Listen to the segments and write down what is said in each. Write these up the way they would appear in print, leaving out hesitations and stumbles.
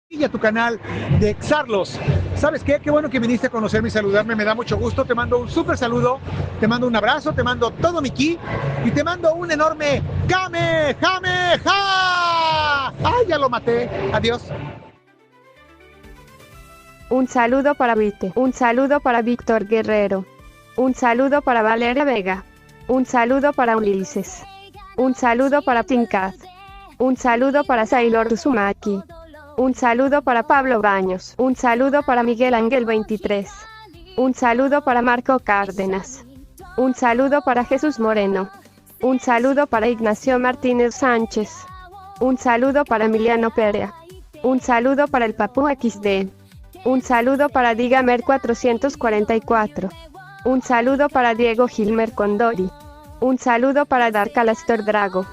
y a tu canal de Xarlos. ¿Sabes qué? Qué bueno que viniste a conocerme y saludarme, me da mucho gusto. Te mando un súper saludo, te mando un abrazo, te mando todo mi ki y te mando un enorme Kamehameha. ¡Ay, ya lo maté! Adiós. Un saludo para Vite, un saludo para Víctor Guerrero, un saludo para Valeria Vega, un saludo para Ulises, un saludo para Tinkat, un saludo para Sailor Uzumaki, un saludo para Pablo Baños, un saludo para Miguel Ángel 23, un saludo para Marco Cárdenas, un saludo para Jesús Moreno, un saludo para Ignacio Martínez Sánchez, un saludo para Emiliano Perea, un saludo para el Papu XD. Un saludo para Digamer 444. Un saludo para Diego Gilmer Condori. Un saludo para Dark Alastor Drago.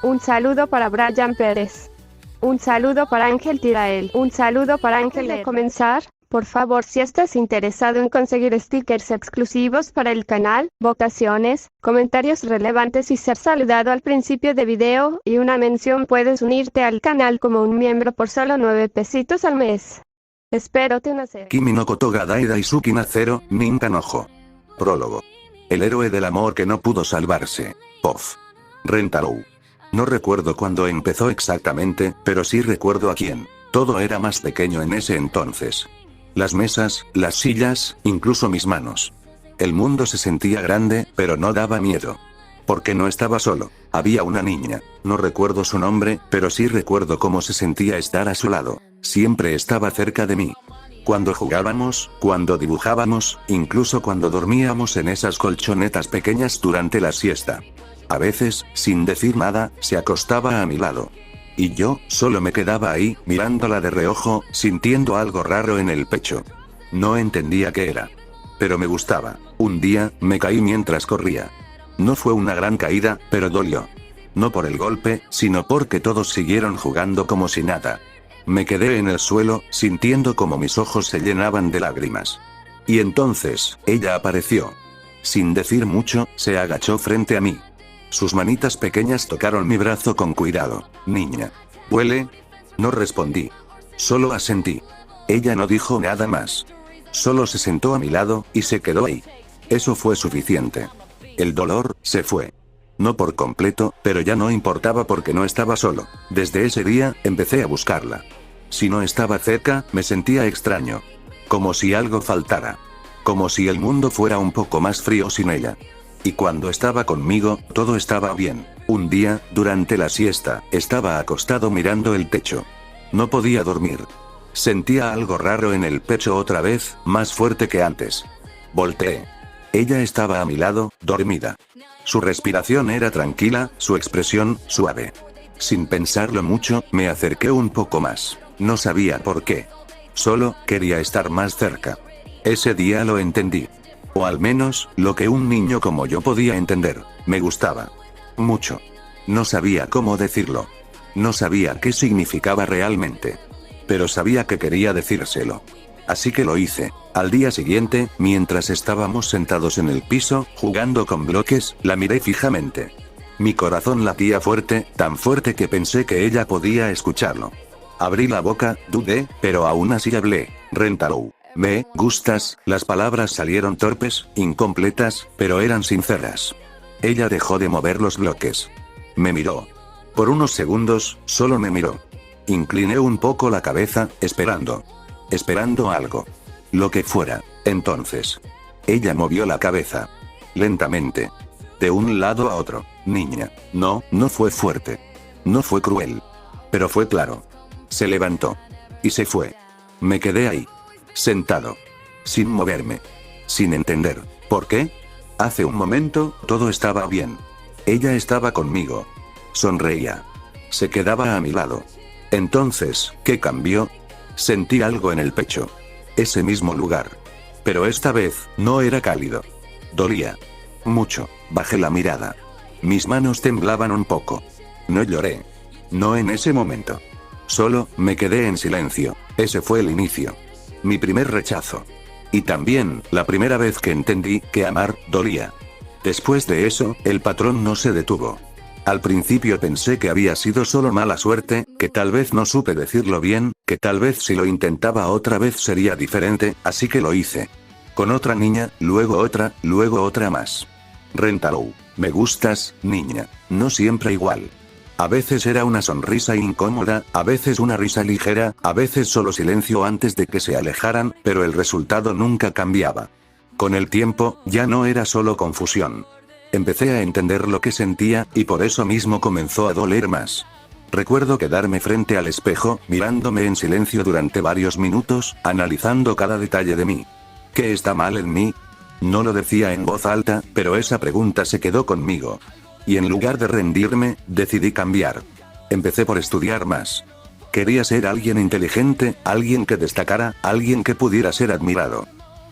Un saludo para Brian Pérez. Un saludo para Ángel Tirael. Un saludo para Ángel. De comenzar, por favor, si estás interesado en conseguir stickers exclusivos para el canal, votaciones, comentarios relevantes y ser saludado al principio de video y una mención, puedes unirte al canal como un miembro por solo 9 pesitos al mes. Espero te nacer. Kimi no Kotoga Dai Daisuki Nazero, Ninka Nojo. Prólogo. El héroe del amor que no pudo salvarse. Pof. Rentaro. No recuerdo cuándo empezó exactamente, pero sí recuerdo a quién. Todo era más pequeño en ese entonces. Las mesas, las sillas, incluso mis manos. El mundo se sentía grande, pero no daba miedo. Porque no estaba solo. Había una niña. No recuerdo su nombre, pero sí recuerdo cómo se sentía estar a su lado. Siempre estaba cerca de mí. Cuando jugábamos, cuando dibujábamos, incluso cuando dormíamos en esas colchonetas pequeñas durante la siesta. A veces, sin decir nada, se acostaba a mi lado. Y yo, solo me quedaba ahí, mirándola de reojo, sintiendo algo raro en el pecho. No entendía qué era. Pero me gustaba. Un día, me caí mientras corría. No fue una gran caída, pero dolió. No por el golpe, sino porque todos siguieron jugando como si nada. Me quedé en el suelo, sintiendo como mis ojos se llenaban de lágrimas. Y entonces, ella apareció. Sin decir mucho, se agachó frente a mí. Sus manitas pequeñas tocaron mi brazo con cuidado. Niña. ¿Huele? No respondí. Solo asentí. Ella no dijo nada más. Solo se sentó a mi lado, y se quedó ahí. Eso fue suficiente. El dolor se fue. No por completo, pero ya no importaba porque no estaba solo. Desde ese día, empecé a buscarla. Si no estaba cerca, me sentía extraño. Como si algo faltara. Como si el mundo fuera un poco más frío sin ella. Y cuando estaba conmigo, todo estaba bien. Un día, durante la siesta, estaba acostado mirando el techo. No podía dormir. Sentía algo raro en el pecho otra vez, más fuerte que antes. Volteé. Ella estaba a mi lado, dormida. Su respiración era tranquila, su expresión, suave. Sin pensarlo mucho, me acerqué un poco más. No sabía por qué. Solo, quería estar más cerca. Ese día lo entendí. O al menos, lo que un niño como yo podía entender. Me gustaba. Mucho. No sabía cómo decirlo. No sabía qué significaba realmente. Pero sabía que quería decírselo. Así que lo hice. Al día siguiente, mientras estábamos sentados en el piso, jugando con bloques, la miré fijamente. Mi corazón latía fuerte, tan fuerte que pensé que ella podía escucharlo. Abrí la boca, dudé, pero aún así hablé. Rentaro. Me gustas. Las palabras salieron torpes, incompletas, pero eran sinceras. Ella dejó de mover los bloques. Me miró. Por unos segundos, solo me miró. Incliné un poco la cabeza, esperando. Esperando algo. Lo que fuera. Entonces. Ella movió la cabeza. Lentamente. De un lado a otro. Niña. No, no fue fuerte. No fue cruel. Pero fue claro. Se levantó. Y se fue. Me quedé ahí. Sentado. Sin moverme. Sin entender. ¿Por qué? Hace un momento, todo estaba bien. Ella estaba conmigo. Sonreía. Se quedaba a mi lado. Entonces, ¿qué cambió? Sentí algo en el pecho. Ese mismo lugar. Pero esta vez, no era cálido. Dolía. Mucho. Bajé la mirada. Mis manos temblaban un poco. No lloré. No en ese momento. Solo, me quedé en silencio. Ese fue el inicio. Mi primer rechazo. Y también, la primera vez que entendí que amar, dolía. Después de eso, el patrón no se detuvo. Al principio pensé que había sido solo mala suerte, que tal vez no supe decirlo bien, que tal vez si lo intentaba otra vez sería diferente, así que lo hice. Con otra niña, luego otra más. Rentaro. Me gustas, niña. No siempre igual. A veces era una sonrisa incómoda, a veces una risa ligera, a veces solo silencio antes de que se alejaran, pero el resultado nunca cambiaba. Con el tiempo, ya no era solo confusión. Empecé a entender lo que sentía, y por eso mismo comenzó a doler más. Recuerdo quedarme frente al espejo, mirándome en silencio durante varios minutos, analizando cada detalle de mí. ¿Qué está mal en mí? No lo decía en voz alta, pero esa pregunta se quedó conmigo. Y en lugar de rendirme, decidí cambiar. Empecé por estudiar más. Quería ser alguien inteligente, alguien que destacara, alguien que pudiera ser admirado.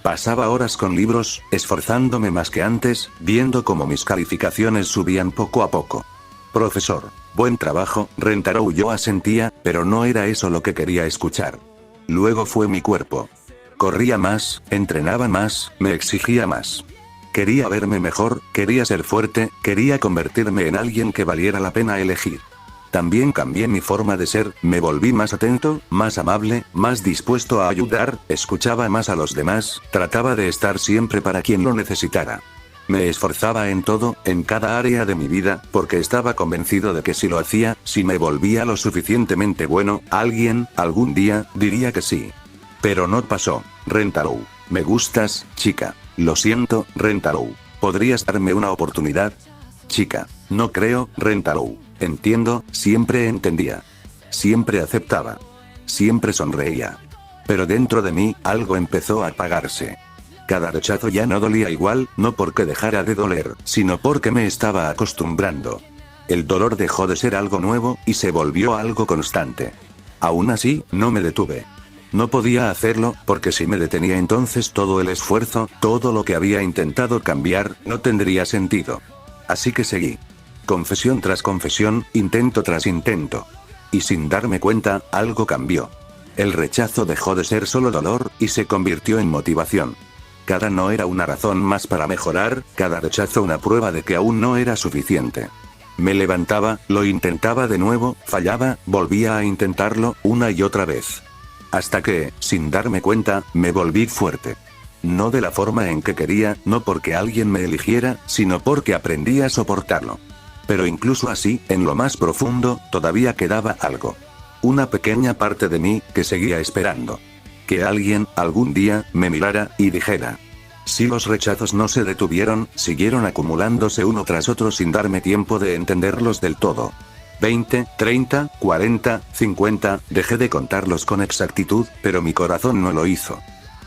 Pasaba horas con libros, esforzándome más que antes, viendo cómo mis calificaciones subían poco a poco. Profesor, buen trabajo, Rentaro. Yo asentía, pero no era eso lo que quería escuchar. Luego fue mi cuerpo. Corría más, entrenaba más, me exigía más. Quería verme mejor, quería ser fuerte, quería convertirme en alguien que valiera la pena elegir. También cambié mi forma de ser, me volví más atento, más amable, más dispuesto a ayudar, escuchaba más a los demás, trataba de estar siempre para quien lo necesitara. Me esforzaba en todo, en cada área de mi vida, porque estaba convencido de que si lo hacía, si me volvía lo suficientemente bueno, alguien, algún día, diría que sí. Pero no pasó. Rentaro. Me gustas, chica. Lo siento, Rentaro. ¿Podrías darme una oportunidad? Chica. No creo, Rentaro. Entiendo, siempre entendía. Siempre aceptaba. Siempre sonreía. Pero dentro de mí, algo empezó a apagarse. Cada rechazo ya no dolía igual, no porque dejara de doler, sino porque me estaba acostumbrando. El dolor dejó de ser algo nuevo, y se volvió algo constante. Aún así, no me detuve. No podía hacerlo, porque si me detenía entonces todo el esfuerzo, todo lo que había intentado cambiar, no tendría sentido. Así que seguí. Confesión tras confesión, intento tras intento. Y sin darme cuenta, algo cambió. El rechazo dejó de ser solo dolor, y se convirtió en motivación. Cada no era una razón más para mejorar, cada rechazo una prueba de que aún no era suficiente. Me levantaba, lo intentaba de nuevo, fallaba, volvía a intentarlo, una y otra vez. Hasta que, sin darme cuenta, me volví fuerte. No de la forma en que quería, no porque alguien me eligiera, sino porque aprendí a soportarlo. Pero incluso así, en lo más profundo, todavía quedaba algo. Una pequeña parte de mí, que seguía esperando. Que alguien, algún día, me mirara, y dijera. Si los rechazos no se detuvieron, siguieron acumulándose uno tras otro sin darme tiempo de entenderlos del todo. 20, 30, 40, 50, dejé de contarlos con exactitud, pero mi corazón no lo hizo.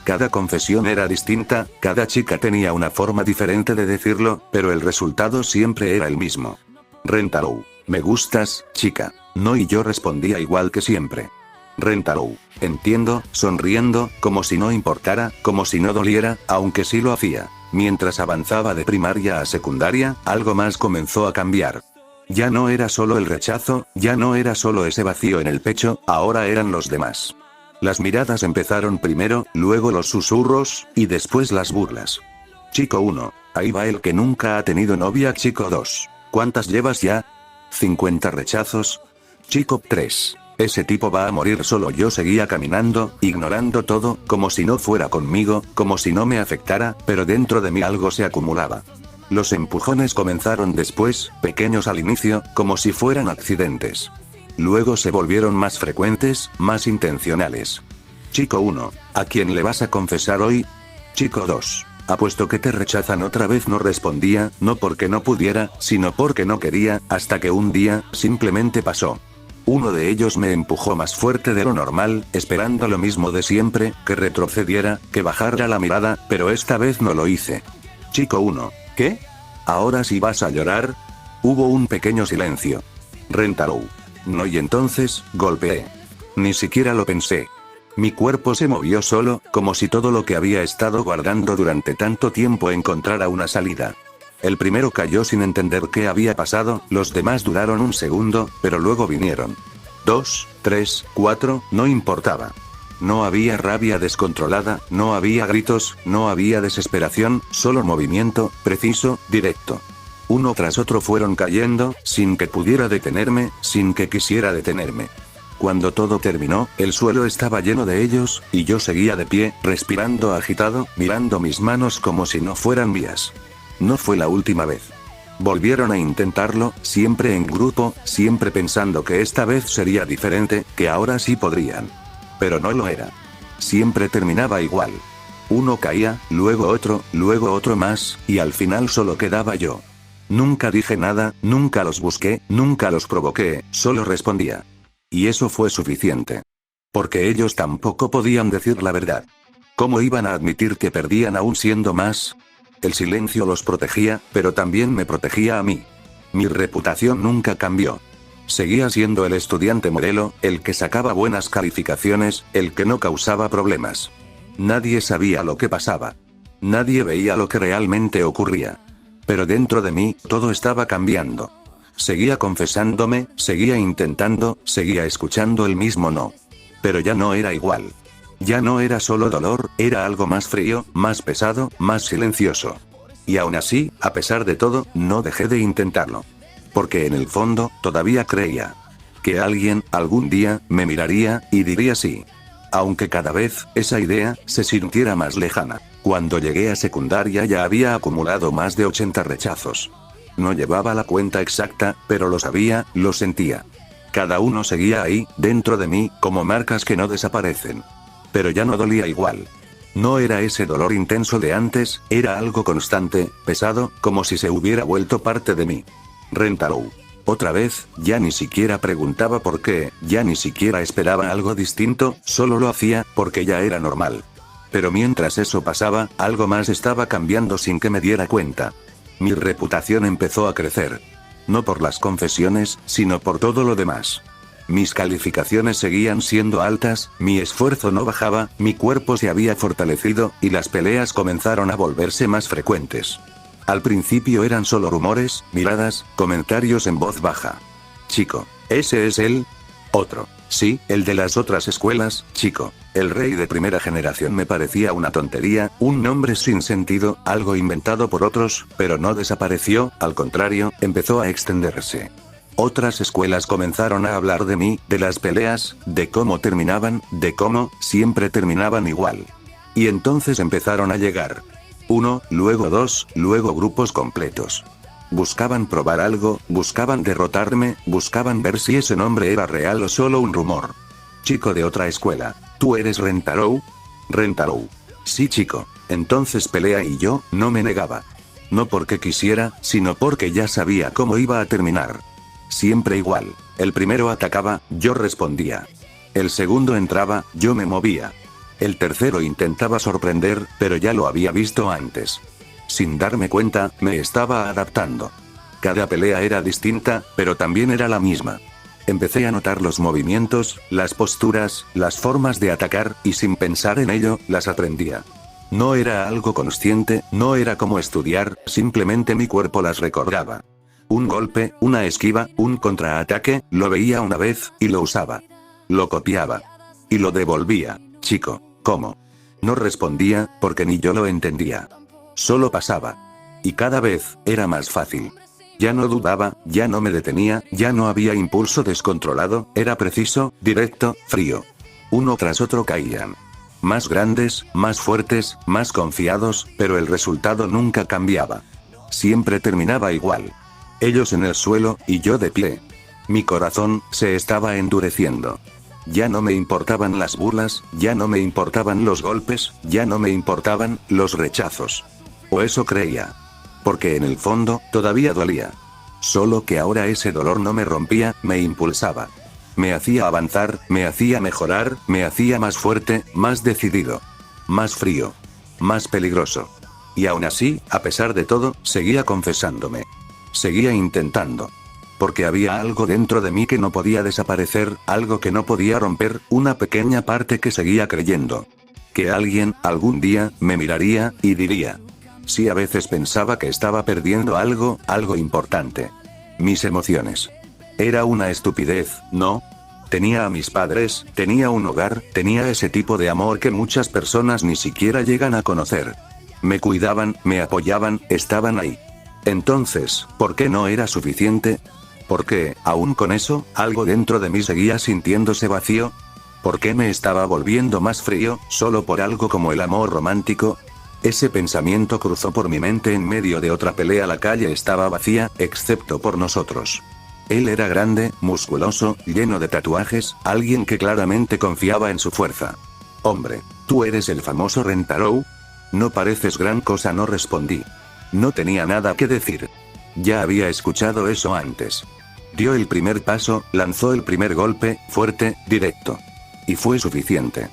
Cada confesión era distinta, cada chica tenía una forma diferente de decirlo, pero el resultado siempre era el mismo. Rentaro. Me gustas, chica. No, y yo respondía igual que siempre. Rentaro. Entiendo, sonriendo, como si no importara, como si no doliera, aunque sí lo hacía. Mientras avanzaba de primaria a secundaria, algo más comenzó a cambiar. Ya no era solo el rechazo, ya no era solo ese vacío en el pecho, ahora eran los demás. Las miradas empezaron primero, luego los susurros, y después las burlas. Chico 1. Ahí va el que nunca ha tenido novia. Chico 2. ¿Cuántas llevas ya? 50 rechazos. Chico 3. Ese tipo va a morir solo. Yo seguía caminando, ignorando todo, como si no fuera conmigo, como si no me afectara, pero dentro de mí algo se acumulaba. Los empujones comenzaron después, pequeños al inicio, como si fueran accidentes. Luego se volvieron más frecuentes, más intencionales. Chico 1. ¿A quién le vas a confesar hoy? Chico 2. Apuesto que te rechazan otra vez. No respondía, no porque no pudiera, sino porque no quería, hasta que un día, simplemente pasó. Uno de ellos me empujó más fuerte de lo normal, esperando lo mismo de siempre, que retrocediera, que bajara la mirada, pero esta vez no lo hice. Chico 1. ¿Qué? ¿Ahora sí vas a llorar? Hubo un pequeño silencio. Rentaro. No, y entonces, golpeé. Ni siquiera lo pensé. Mi cuerpo se movió solo, como si todo lo que había estado guardando durante tanto tiempo encontrara una salida. El primero cayó sin entender qué había pasado, los demás duraron un segundo, pero luego vinieron. 2, 3, 4, no importaba. No había rabia descontrolada, no había gritos, no había desesperación, solo movimiento, preciso, directo. Uno tras otro fueron cayendo, sin que pudiera detenerme, sin que quisiera detenerme. Cuando todo terminó, el suelo estaba lleno de ellos, y yo seguía de pie, respirando agitado, mirando mis manos como si no fueran mías. No fue la última vez. Volvieron a intentarlo, siempre en grupo, siempre pensando que esta vez sería diferente, que ahora sí podrían. Pero no lo era. Siempre terminaba igual. Uno caía, luego otro más, y al final solo quedaba yo. Nunca dije nada, nunca los busqué, nunca los provoqué, solo respondía. Y eso fue suficiente. Porque ellos tampoco podían decir la verdad. ¿Cómo iban a admitir que perdían aún siendo más? El silencio los protegía, pero también me protegía a mí. Mi reputación nunca cambió. Seguía siendo el estudiante modelo, el que sacaba buenas calificaciones, el que no causaba problemas. Nadie sabía lo que pasaba. Nadie veía lo que realmente ocurría. Pero dentro de mí, todo estaba cambiando. Seguía confesándome, seguía intentando, seguía escuchando el mismo no. Pero ya no era igual. Ya no era solo dolor, era algo más frío, más pesado, más silencioso. Y aún así, a pesar de todo, no dejé de intentarlo. Porque en el fondo, todavía creía que alguien, algún día, me miraría, y diría sí. Aunque cada vez, esa idea, se sintiera más lejana. Cuando llegué a secundaria ya había acumulado más de 80 rechazos. No llevaba la cuenta exacta, pero lo sabía, lo sentía. Cada uno seguía ahí, dentro de mí, como marcas que no desaparecen. Pero ya no dolía igual. No era ese dolor intenso de antes, era algo constante, pesado, como si se hubiera vuelto parte de mí. Rentaro. Otra vez, ya ni siquiera preguntaba por qué, ya ni siquiera esperaba algo distinto, solo lo hacía, porque ya era normal. Pero mientras eso pasaba, algo más estaba cambiando sin que me diera cuenta. Mi reputación empezó a crecer. No por las confesiones, sino por todo lo demás. Mis calificaciones seguían siendo altas, mi esfuerzo no bajaba, mi cuerpo se había fortalecido, y las peleas comenzaron a volverse más frecuentes. Al principio eran solo rumores, miradas, comentarios en voz baja. Chico, ¿ese es él? Otro. Sí, el de las otras escuelas, chico. El rey de primera generación me parecía una tontería, un nombre sin sentido, algo inventado por otros, pero no desapareció, al contrario, empezó a extenderse. Otras escuelas comenzaron a hablar de mí, de las peleas, de cómo terminaban, de cómo siempre terminaban igual. Y entonces empezaron a llegar. Uno, luego dos, luego grupos completos. Buscaban probar algo, buscaban derrotarme, buscaban ver si ese nombre era real o solo un rumor. Chico de otra escuela, ¿tú eres Rentaro? Rentaro. Sí, chico. Entonces pelea y yo, no me negaba. No porque quisiera, sino porque ya sabía cómo iba a terminar. Siempre igual. El primero atacaba, yo respondía. El segundo entraba, yo me movía. El tercero intentaba sorprender, pero ya lo había visto antes. Sin darme cuenta, me estaba adaptando. Cada pelea era distinta, pero también era la misma. Empecé a notar los movimientos, las posturas, las formas de atacar, y sin pensar en ello, las aprendía. No era algo consciente, no era como estudiar, simplemente mi cuerpo las recordaba. Un golpe, una esquiva, un contraataque, lo veía una vez, y lo usaba. Lo copiaba. Y lo devolvía. Chico, ¿cómo? No respondía, porque ni yo lo entendía. Solo pasaba. Y cada vez, era más fácil. Ya no dudaba, ya no me detenía, ya no había impulso descontrolado, era preciso, directo, frío. Uno tras otro caían. Más grandes, más fuertes, más confiados, pero el resultado nunca cambiaba. Siempre terminaba igual. Ellos en el suelo, y yo de pie. Mi corazón, se estaba endureciendo. Ya no me importaban las burlas, ya no me importaban los golpes, ya no me importaban los rechazos. O eso creía. Porque en el fondo, todavía dolía. Solo que ahora ese dolor no me rompía, me impulsaba. Me hacía avanzar, me hacía mejorar, me hacía más fuerte, más decidido. Más frío. Más peligroso. Y aún así, a pesar de todo, seguía confesándome. Seguía intentando. Porque había algo dentro de mí que no podía desaparecer, algo que no podía romper, una pequeña parte que seguía creyendo. Que alguien, algún día, me miraría, y diría. Sí, a veces pensaba que estaba perdiendo algo, algo importante. Mis emociones. Era una estupidez, ¿no? Tenía a mis padres, tenía un hogar, tenía ese tipo de amor que muchas personas ni siquiera llegan a conocer. Me cuidaban, me apoyaban, estaban ahí. Entonces, ¿por qué no era suficiente? ¿Por qué, aún con eso, algo dentro de mí seguía sintiéndose vacío? ¿Por qué me estaba volviendo más frío, solo por algo como el amor romántico? Ese pensamiento cruzó por mi mente en medio de otra pelea. La calle estaba vacía, excepto por nosotros. Él era grande, musculoso, lleno de tatuajes, alguien que claramente confiaba en su fuerza. Hombre, ¿tú eres el famoso Rentaro? No pareces gran cosa, no respondí. No tenía nada que decir. Ya había escuchado eso antes. Dio el primer paso, lanzó el primer golpe, fuerte, directo. Y fue suficiente.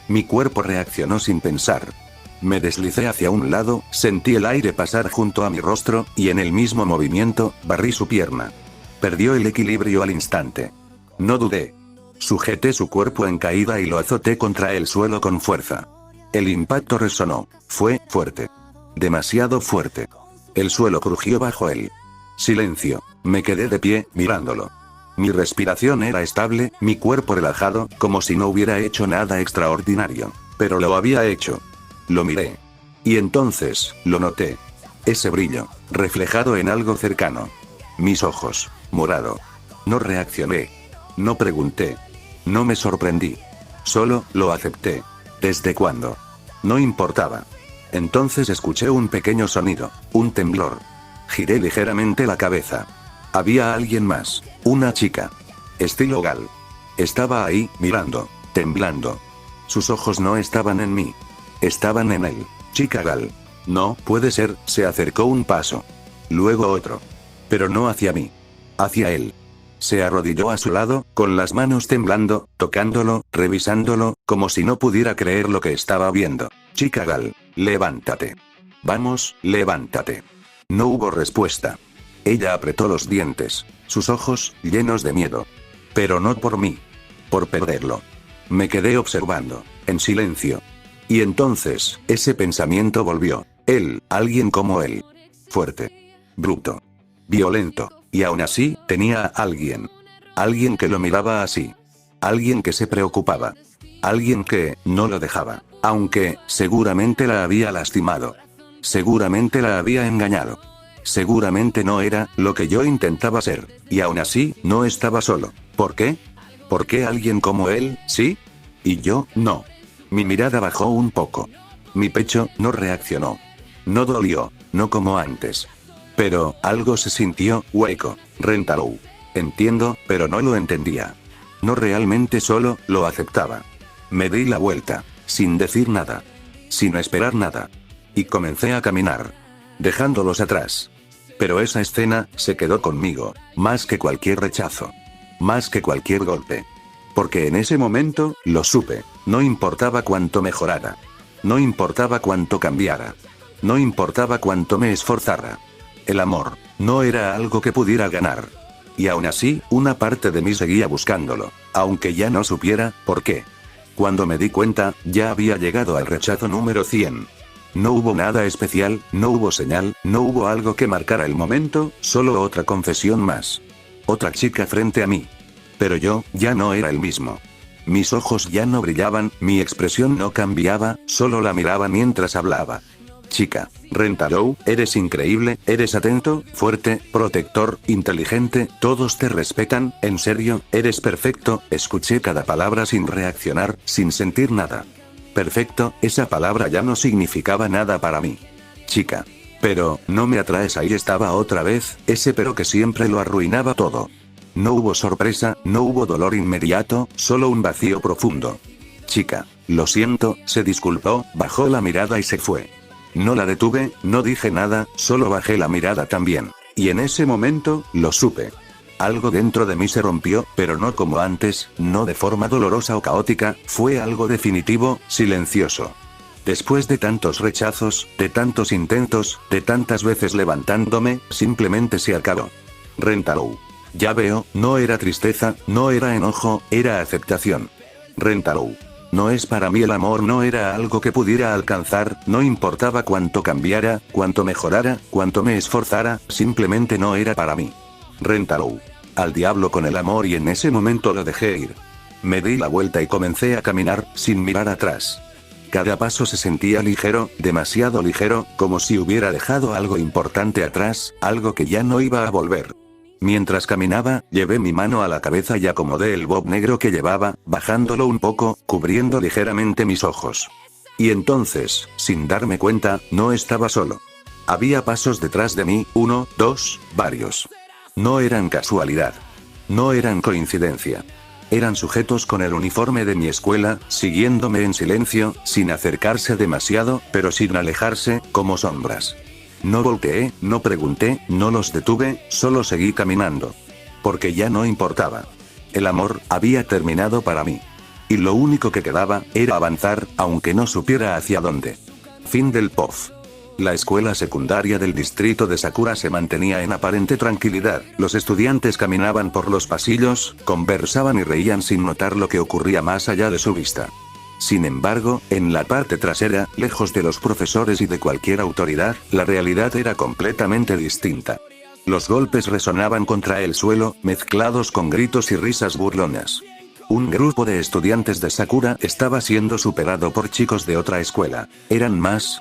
Mi cuerpo reaccionó sin pensar. Me deslicé hacia un lado, sentí el aire pasar junto a mi rostro, y en el mismo movimiento, barrí su pierna. Perdió el equilibrio al instante. No dudé. Sujeté su cuerpo en caída y lo azoté contra el suelo con fuerza. El impacto resonó. Fue fuerte. Demasiado fuerte. El suelo crujió bajo él. Silencio. Me quedé de pie, mirándolo. Mi respiración era estable, mi cuerpo relajado, como si no hubiera hecho nada extraordinario. Pero lo había hecho. Lo miré. Y entonces, lo noté. Ese brillo, reflejado en algo cercano. Mis ojos, morado. No reaccioné. No pregunté. No me sorprendí. Solo, lo acepté. ¿Desde cuándo? No importaba. Entonces escuché un pequeño sonido, un temblor. Giré ligeramente la cabeza. Había alguien más, una chica. Estilo Gal. Estaba ahí, mirando, temblando. Sus ojos no estaban en mí. Estaban en él. Chica Gal. No, puede ser, se acercó un paso. Luego otro. Pero no hacia mí. Hacia él. Se arrodilló a su lado, con las manos temblando, tocándolo, revisándolo, como si no pudiera creer lo que estaba viendo. Chica Gal, levántate. Vamos, levántate. No hubo respuesta. Ella apretó los dientes, sus ojos, llenos de miedo. Pero no por mí. Por perderlo. Me quedé observando, en silencio. Y entonces, ese pensamiento volvió. Él, alguien como él. Fuerte. Bruto. Violento. Y aún así, tenía a alguien. Alguien que lo miraba así. Alguien que se preocupaba. Alguien que, no lo dejaba. Aunque, seguramente la había lastimado. Seguramente la había engañado. Seguramente no era lo que yo intentaba ser. Y aún así, no estaba solo. ¿Por qué? ¿Por qué alguien como él, sí? Y yo, no. Mi mirada bajó un poco. Mi pecho, no reaccionó. No dolió, no como antes. Pero, algo se sintió, hueco. Rentaro. Entiendo, pero no lo entendía. No realmente solo, lo aceptaba. Me di la vuelta, sin decir nada. Sin esperar nada. Y comencé a caminar. Dejándolos atrás. Pero esa escena, se quedó conmigo, más que cualquier rechazo. Más que cualquier golpe. Porque en ese momento, lo supe, no importaba cuánto mejorara. No importaba cuánto cambiara. No importaba cuánto me esforzara. El amor, no era algo que pudiera ganar. Y aún así, una parte de mí seguía buscándolo, aunque ya no supiera, por qué. Cuando me di cuenta, ya había llegado al rechazo número 100. No hubo nada especial, no hubo señal, no hubo algo que marcara el momento, solo otra confesión más. Otra chica frente a mí. Pero yo, ya no era el mismo. Mis ojos ya no brillaban, mi expresión no cambiaba, solo la miraba mientras hablaba. Chica, Rentaro, eres increíble, eres atento, fuerte, protector, inteligente, todos te respetan, en serio, eres perfecto. Escuché cada palabra sin reaccionar, sin sentir nada. Perfecto, esa palabra ya no significaba nada para mí. Chica. Pero, no me atraes, ahí estaba otra vez, ese pero que siempre lo arruinaba todo. No hubo sorpresa, no hubo dolor inmediato, solo un vacío profundo. Chica, lo siento, se disculpó, bajó la mirada y se fue. No la detuve, no dije nada, solo bajé la mirada también. Y en ese momento, lo supe. Algo dentro de mí se rompió, pero no como antes, no de forma dolorosa o caótica, fue algo definitivo, silencioso. Después de tantos rechazos, de tantos intentos, de tantas veces levantándome, simplemente se acabó. Rentaro. Ya veo, no era tristeza, no era enojo, era aceptación. Rentaro. No es para mí el amor, no era algo que pudiera alcanzar, no importaba cuánto cambiara, cuánto mejorara, cuánto me esforzara, simplemente no era para mí. Rentaro. Al diablo con el amor, y en ese momento lo dejé ir. Me di la vuelta y comencé a caminar, sin mirar atrás. Cada paso se sentía ligero, demasiado ligero, como si hubiera dejado algo importante atrás, algo que ya no iba a volver. Mientras caminaba, llevé mi mano a la cabeza y acomodé el bob negro que llevaba, bajándolo un poco, cubriendo ligeramente mis ojos. Y entonces, sin darme cuenta, no estaba solo. Había pasos detrás de mí, 1, 2, varios. No eran casualidad. No eran coincidencia. Eran sujetos con el uniforme de mi escuela, siguiéndome en silencio, sin acercarse demasiado, pero sin alejarse, como sombras. No volteé, no pregunté, no los detuve, solo seguí caminando. Porque ya no importaba. El amor había terminado para mí. Y lo único que quedaba era avanzar, aunque no supiera hacia dónde. Fin del POF. La escuela secundaria del distrito de Sakura se mantenía en aparente tranquilidad. Los estudiantes caminaban por los pasillos, conversaban y reían sin notar lo que ocurría más allá de su vista. Sin embargo, en la parte trasera, lejos de los profesores y de cualquier autoridad, la realidad era completamente distinta. Los golpes resonaban contra el suelo, mezclados con gritos y risas burlonas. Un grupo de estudiantes de Sakura estaba siendo superado por chicos de otra escuela. Eran más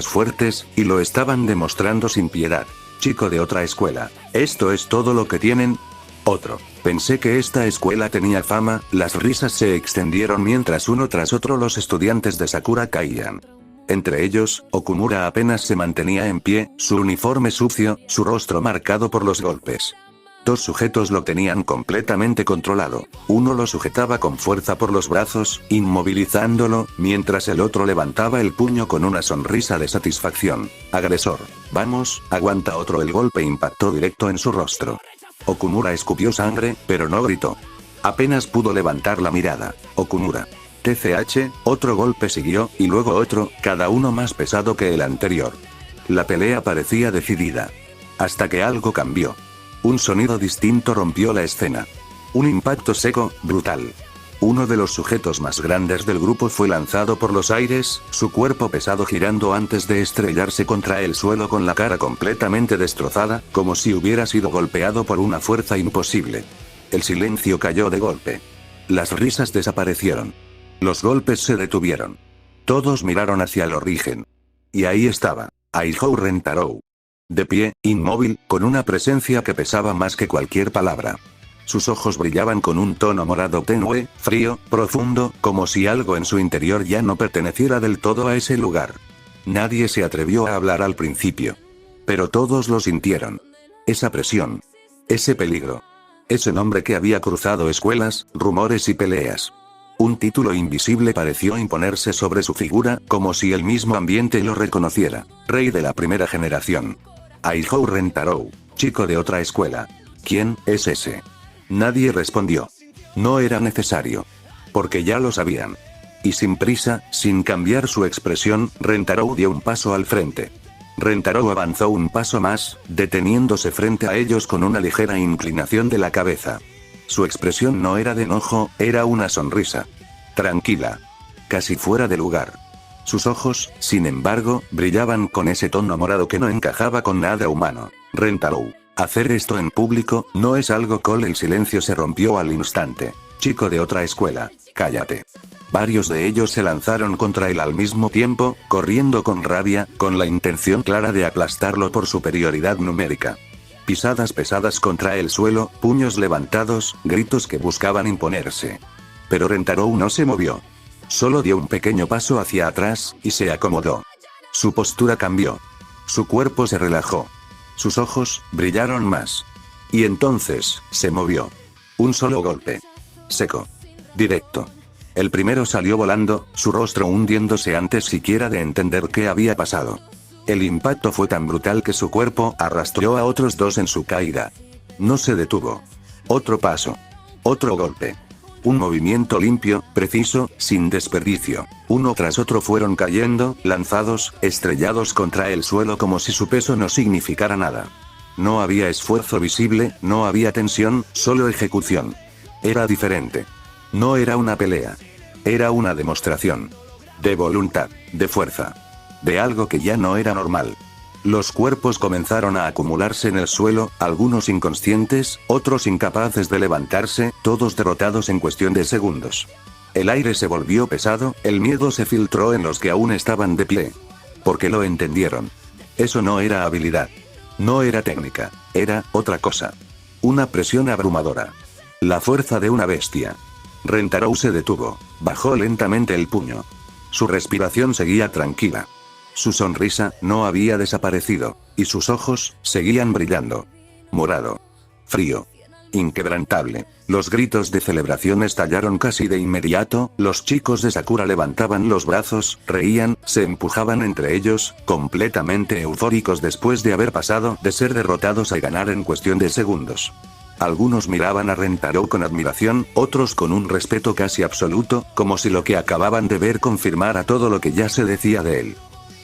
fuertes, y lo estaban demostrando sin piedad. Chico de otra escuela. ¿Esto es todo lo que tienen? Otro. Pensé que esta escuela tenía fama. Las risas se extendieron mientras uno tras otro los estudiantes de Sakura caían. Entre ellos, Okumura apenas se mantenía en pie, su uniforme sucio, su rostro marcado por los golpes. Dos sujetos lo tenían completamente controlado. Uno lo sujetaba con fuerza por los brazos, inmovilizándolo, mientras el otro levantaba el puño con una sonrisa de satisfacción. Agresor. Vamos, aguanta otro. El golpe impactó directo en su rostro. Okumura escupió sangre, pero no gritó. Apenas pudo levantar la mirada. Okumura. TCH, otro golpe siguió, y luego otro, cada uno más pesado que el anterior. La pelea parecía decidida. Hasta que algo cambió. Un sonido distinto rompió la escena. Un impacto seco, brutal. Uno de los sujetos más grandes del grupo fue lanzado por los aires, su cuerpo pesado girando antes de estrellarse contra el suelo con la cara completamente destrozada, como si hubiera sido golpeado por una fuerza imposible. El silencio cayó de golpe. Las risas desaparecieron. Los golpes se detuvieron. Todos miraron hacia el origen. Y ahí estaba, Aihou Rentarou. De pie, inmóvil, con una presencia que pesaba más que cualquier palabra. Sus ojos brillaban con un tono morado tenue, frío, profundo, como si algo en su interior ya no perteneciera del todo a ese lugar. Nadie se atrevió a hablar al principio. Pero todos lo sintieron. Esa presión. Ese peligro. Ese nombre que había cruzado escuelas, rumores y peleas. Un título invisible pareció imponerse sobre su figura, como si el mismo ambiente lo reconociera. Rey de la primera generación. Aihou Rentarou, chico de otra escuela. ¿Quién es ese? Nadie respondió. No era necesario. Porque ya lo sabían. Y sin prisa, sin cambiar su expresión, Rentarou dio un paso al frente. Rentarou avanzó un paso más, deteniéndose frente a ellos con una ligera inclinación de la cabeza. Su expresión no era de enojo, era una sonrisa. Tranquila. Casi fuera de lugar. Sus ojos, sin embargo, brillaban con ese tono morado que no encajaba con nada humano. Rentarou. Hacer esto en público, no es algo cool. El silencio se rompió al instante. Chico de otra escuela, cállate. Varios de ellos se lanzaron contra él al mismo tiempo, corriendo con rabia, con la intención clara de aplastarlo por superioridad numérica. Pisadas pesadas contra el suelo, puños levantados, gritos que buscaban imponerse. Pero Rentarou no se movió. Solo dio un pequeño paso hacia atrás, y se acomodó. Su postura cambió. Su cuerpo se relajó. Sus ojos brillaron más. Y entonces, se movió. Un solo golpe. Seco. Directo. El primero salió volando, su rostro hundiéndose antes siquiera de entender qué había pasado. El impacto fue tan brutal que su cuerpo arrastró a otros dos en su caída. No se detuvo. Otro paso. Otro golpe. Un movimiento limpio, preciso, sin desperdicio. Uno tras otro fueron cayendo, lanzados, estrellados contra el suelo como si su peso no significara nada. No había esfuerzo visible, no había tensión, solo ejecución. Era diferente. No era una pelea. Era una demostración. De voluntad, de fuerza. De algo que ya no era normal. Los cuerpos comenzaron a acumularse en el suelo, algunos inconscientes, otros incapaces de levantarse, todos derrotados en cuestión de segundos. El aire se volvió pesado, el miedo se filtró en los que aún estaban de pie. Porque lo entendieron. Eso no era habilidad. No era técnica. Era otra cosa. Una presión abrumadora. La fuerza de una bestia. Rentaro se detuvo. Bajó lentamente el puño. Su respiración seguía tranquila. Su sonrisa no había desaparecido. Y sus ojos seguían brillando. Morado. Frío. Inquebrantable. Los gritos de celebración estallaron casi de inmediato, los chicos de Sakura levantaban los brazos, reían, se empujaban entre ellos, completamente eufóricos después de haber pasado de ser derrotados a ganar en cuestión de segundos. Algunos miraban a Rentaro con admiración, otros con un respeto casi absoluto, como si lo que acababan de ver confirmara todo lo que ya se decía de él.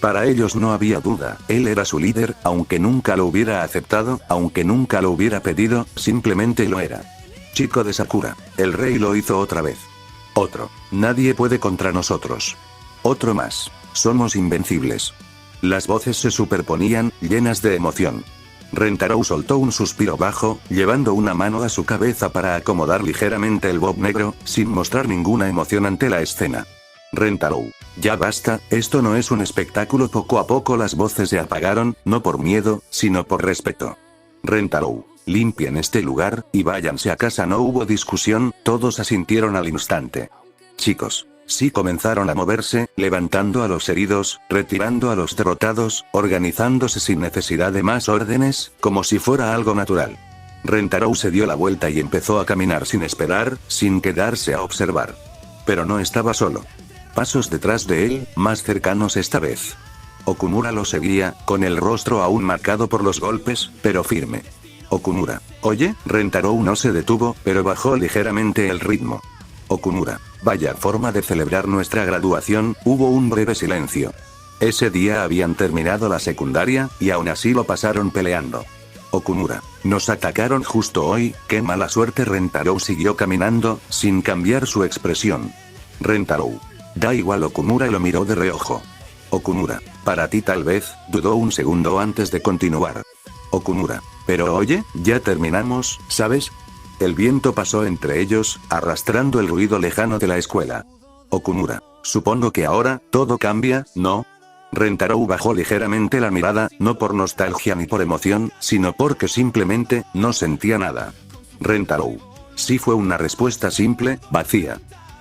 Para ellos no había duda, él era su líder, aunque nunca lo hubiera aceptado, aunque nunca lo hubiera pedido, simplemente lo era. Chico de Sakura, el rey lo hizo otra vez. Otro. Nadie puede contra nosotros. Otro más. Somos invencibles. Las voces se superponían, llenas de emoción. Rentaro soltó un suspiro bajo, llevando una mano a su cabeza para acomodar ligeramente el bob negro, sin mostrar ninguna emoción ante la escena. Rentaro. Ya basta, esto no es un espectáculo. Poco a poco las voces se apagaron, no por miedo, sino por respeto. Rentaro. Limpien este lugar, y váyanse a casa. No hubo discusión, todos asintieron al instante. Chicos. Sí, comenzaron a moverse, levantando a los heridos, retirando a los derrotados, organizándose sin necesidad de más órdenes, como si fuera algo natural. Rentaro se dio la vuelta y empezó a caminar sin esperar, sin quedarse a observar. Pero no estaba solo. Pasos detrás de él, más cercanos esta vez. Okumura lo seguía, con el rostro aún marcado por los golpes, pero firme. Okumura. Oye, Rentaro no se detuvo, pero bajó ligeramente el ritmo. Okumura. Vaya forma de celebrar nuestra graduación. Hubo un breve silencio. Ese día habían terminado la secundaria, y aún así lo pasaron peleando. Okumura. Nos atacaron justo hoy, qué mala suerte. Rentaro siguió caminando, sin cambiar su expresión. Rentaro. Da igual. Okumura lo miró de reojo. Okumura. Para ti tal vez, dudó un segundo antes de continuar. Okumura. Pero oye, ya terminamos, ¿sabes? El viento pasó entre ellos, arrastrando el ruido lejano de la escuela. Okumura. Supongo que ahora, todo cambia, ¿no? Rentaro bajó ligeramente la mirada, no por nostalgia ni por emoción, sino porque simplemente, no sentía nada. Rentaro. Sí, fue una respuesta simple, vacía.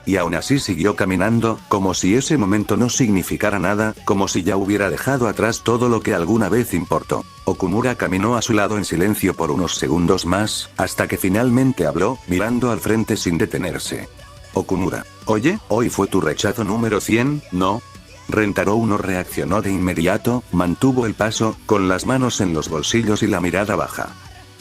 Y aún así siguió caminando, como si ese momento no significara nada, como si ya hubiera dejado atrás todo lo que alguna vez importó. Okumura caminó a su lado en silencio por unos segundos más, hasta que finalmente habló, mirando al frente sin detenerse. Okumura. Oye, hoy fue tu rechazo número 100, ¿no? Rentaro no reaccionó de inmediato, mantuvo el paso, con las manos en los bolsillos y la mirada baja.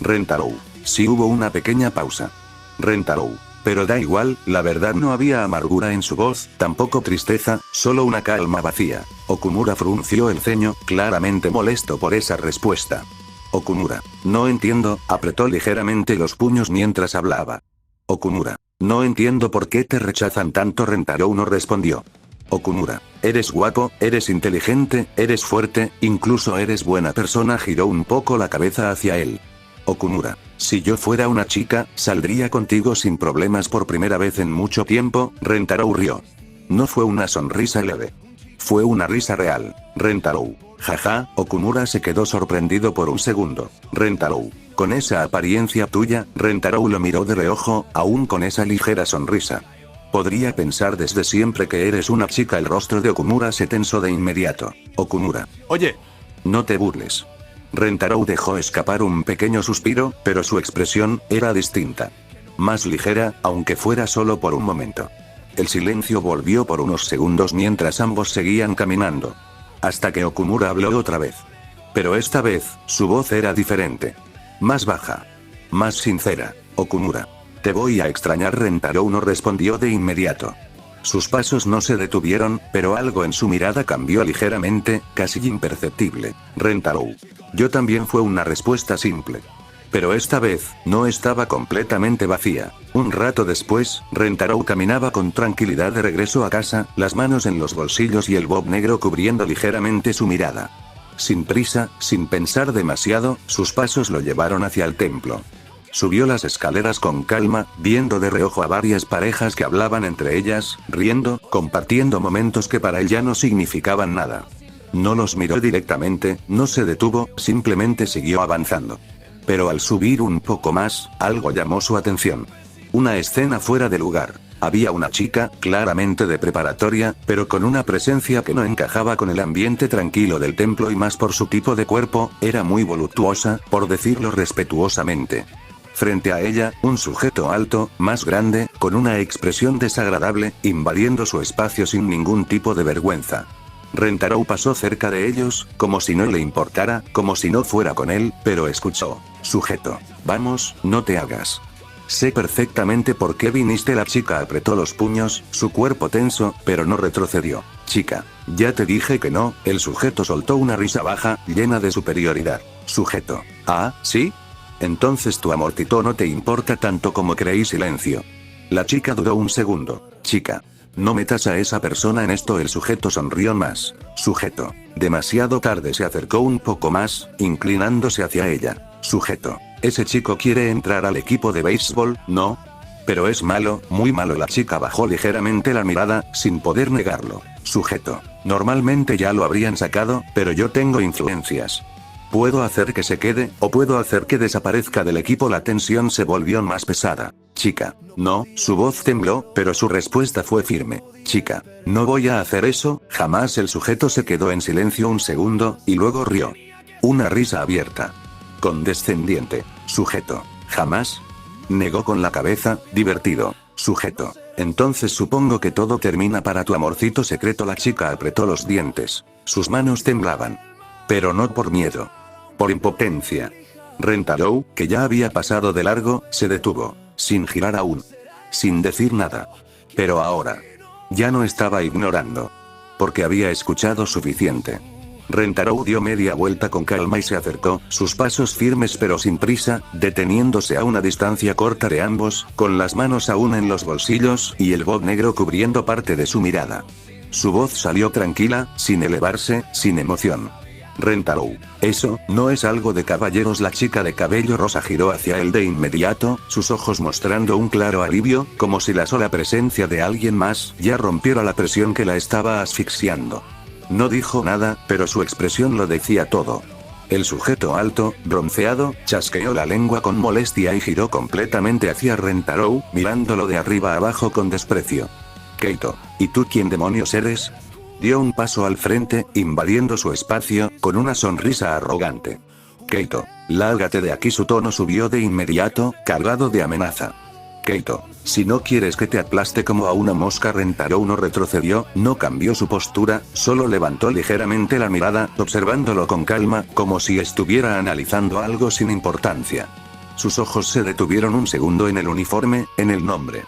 Rentaro. Sí, hubo una pequeña pausa. Rentaro. Pero da igual, la verdad no había amargura en su voz, tampoco tristeza, solo una calma vacía. Okumura frunció el ceño, claramente molesto por esa respuesta. Okumura. No entiendo, apretó ligeramente los puños mientras hablaba. Okumura. No entiendo por qué te rechazan tanto. Rentaro no respondió. Okumura. Eres guapo, eres inteligente, eres fuerte, incluso eres buena persona. Giró un poco la cabeza hacia él. Okumura. Si yo fuera una chica, saldría contigo sin problemas. Por primera vez en mucho tiempo, Rentaro rió. No fue una sonrisa leve. Fue una risa real. Rentaro. Jaja. Okumura se quedó sorprendido por un segundo. Rentaro. Con esa apariencia tuya. Rentaro lo miró de reojo, aún con esa ligera sonrisa. Podría pensar desde siempre que eres una chica. El rostro de Okumura se tensó de inmediato. Okumura. Oye. No te burles. Rentaro dejó escapar un pequeño suspiro, pero su expresión era distinta. Más ligera, aunque fuera solo por un momento. El silencio volvió por unos segundos mientras ambos seguían caminando. Hasta que Okumura habló otra vez. Pero esta vez, su voz era diferente. Más baja. Más sincera. Okumura. Te voy a extrañar. Rentaro no respondió de inmediato. Sus pasos no se detuvieron, pero algo en su mirada cambió ligeramente, casi imperceptible. Rentaro. Yo también. Fue una respuesta simple. Pero esta vez, no estaba completamente vacía. Un rato después, Rentaro caminaba con tranquilidad de regreso a casa, las manos en los bolsillos y el bob negro cubriendo ligeramente su mirada. Sin prisa, sin pensar demasiado, sus pasos lo llevaron hacia el templo. Subió las escaleras con calma, viendo de reojo a varias parejas que hablaban entre ellas, riendo, compartiendo momentos que para él ya no significaban nada. No los miró directamente, no se detuvo, simplemente siguió avanzando. Pero al subir un poco más, algo llamó su atención. Una escena fuera de lugar. Había una chica, claramente de preparatoria, pero con una presencia que no encajaba con el ambiente tranquilo del templo y más por su tipo de cuerpo, era muy voluptuosa, por decirlo respetuosamente. Frente a ella, un sujeto alto, más grande, con una expresión desagradable, invadiendo su espacio sin ningún tipo de vergüenza. Rentaro pasó cerca de ellos, como si no le importara, como si no fuera con él, pero escuchó. Sujeto. Vamos, no te hagas. Sé perfectamente por qué viniste. La chica apretó los puños, su cuerpo tenso, pero no retrocedió. Chica. Ya te dije que no. El sujeto soltó una risa baja, llena de superioridad. Sujeto. Ah, ¿sí? Entonces tu amor Tito no te importa tanto como creí. Silencio. La chica dudó un segundo. Chica. No metas a esa persona en esto. El sujeto sonrió más. Sujeto. Demasiado tarde. Se acercó un poco más, inclinándose hacia ella. Sujeto. Ese chico quiere entrar al equipo de béisbol, ¿no? Pero es malo, muy malo. La chica bajó ligeramente la mirada, sin poder negarlo. Sujeto. Normalmente ya lo habrían sacado, pero yo tengo influencias. Puedo hacer que se quede, o puedo hacer que desaparezca del equipo. La tensión se volvió más pesada. Chica. No, su voz tembló, pero su respuesta fue firme. Chica. No voy a hacer eso, jamás. El sujeto se quedó en silencio un segundo, y luego rió. Una risa abierta. Condescendiente. Sujeto. ¿Jamás? Negó con la cabeza, divertido. Sujeto. Entonces supongo que todo termina para tu amorcito secreto. La chica apretó los dientes. Sus manos temblaban. Pero no por miedo. Por impotencia. Rentaro, que ya había pasado de largo, se detuvo. Sin girar aún. Sin decir nada. Pero ahora. Ya no estaba ignorando. Porque había escuchado suficiente. Rentaro dio media vuelta con calma y se acercó, sus pasos firmes pero sin prisa, deteniéndose a una distancia corta de ambos, con las manos aún en los bolsillos y el bob negro cubriendo parte de su mirada. Su voz salió tranquila, sin elevarse, sin emoción. Rentaro. Eso, no es algo de caballeros. La chica de cabello rosa giró hacia él de inmediato, sus ojos mostrando un claro alivio, como si la sola presencia de alguien más ya rompiera la presión que la estaba asfixiando. No dijo nada, pero su expresión lo decía todo. El sujeto alto, bronceado, chasqueó la lengua con molestia y giró completamente hacia Rentaro, mirándolo de arriba abajo con desprecio. Keito, ¿y tú quién demonios eres? Dio un paso al frente, invadiendo su espacio, con una sonrisa arrogante. Keito, lárgate de aquí. Su tono subió de inmediato, cargado de amenaza. Keito, si no quieres que te aplaste como a una mosca. Rentaro no retrocedió, no cambió su postura, solo levantó ligeramente la mirada, observándolo con calma, como si estuviera analizando algo sin importancia. Sus ojos se detuvieron un segundo en el uniforme, en el nombre.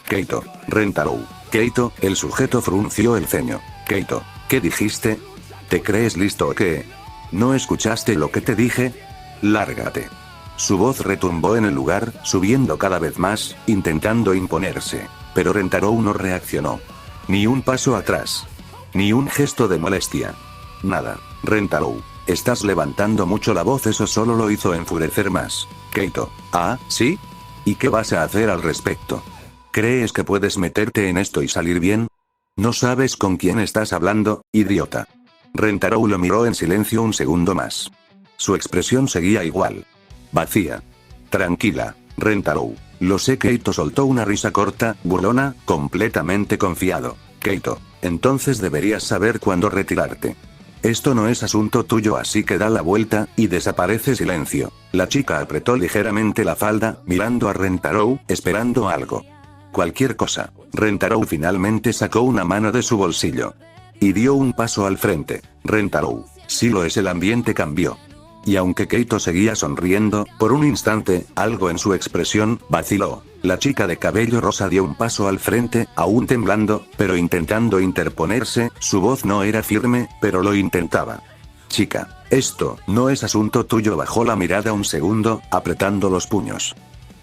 Keito, Rentaro. Keito, el sujeto frunció el ceño. Keito, ¿qué dijiste? ¿Te crees listo o qué? ¿No escuchaste lo que te dije? Lárgate. Su voz retumbó en el lugar, subiendo cada vez más, intentando imponerse. Pero Rentaro no reaccionó. Ni un paso atrás. Ni un gesto de molestia. Nada. Rentaro, estás levantando mucho la voz. Eso solo lo hizo enfurecer más. Keito, ¿ah, sí? ¿Y qué vas a hacer al respecto? ¿Crees que puedes meterte en esto y salir bien? ¿No sabes con quién estás hablando, idiota? Rentaro lo miró en silencio un segundo más. Su expresión seguía igual. Vacía. Tranquila, Rentaro. Lo sé. Keito soltó una risa corta, burlona, completamente confiado. Keito, entonces deberías saber cuándo retirarte. Esto no es asunto tuyo, así que da la vuelta, y desaparece. Silencio. La chica apretó ligeramente la falda, mirando a Rentaro, esperando algo. Cualquier cosa. Rentaro finalmente sacó una mano de su bolsillo. Y dio un paso al frente. Rentaro. Sí lo es. El ambiente cambió. Y aunque Keito seguía sonriendo, por un instante, algo en su expresión vaciló. La chica de cabello rosa dio un paso al frente, aún temblando, pero intentando interponerse. Su voz no era firme, pero lo intentaba. Chica, esto no es asunto tuyo. Bajó la mirada un segundo, apretando los puños.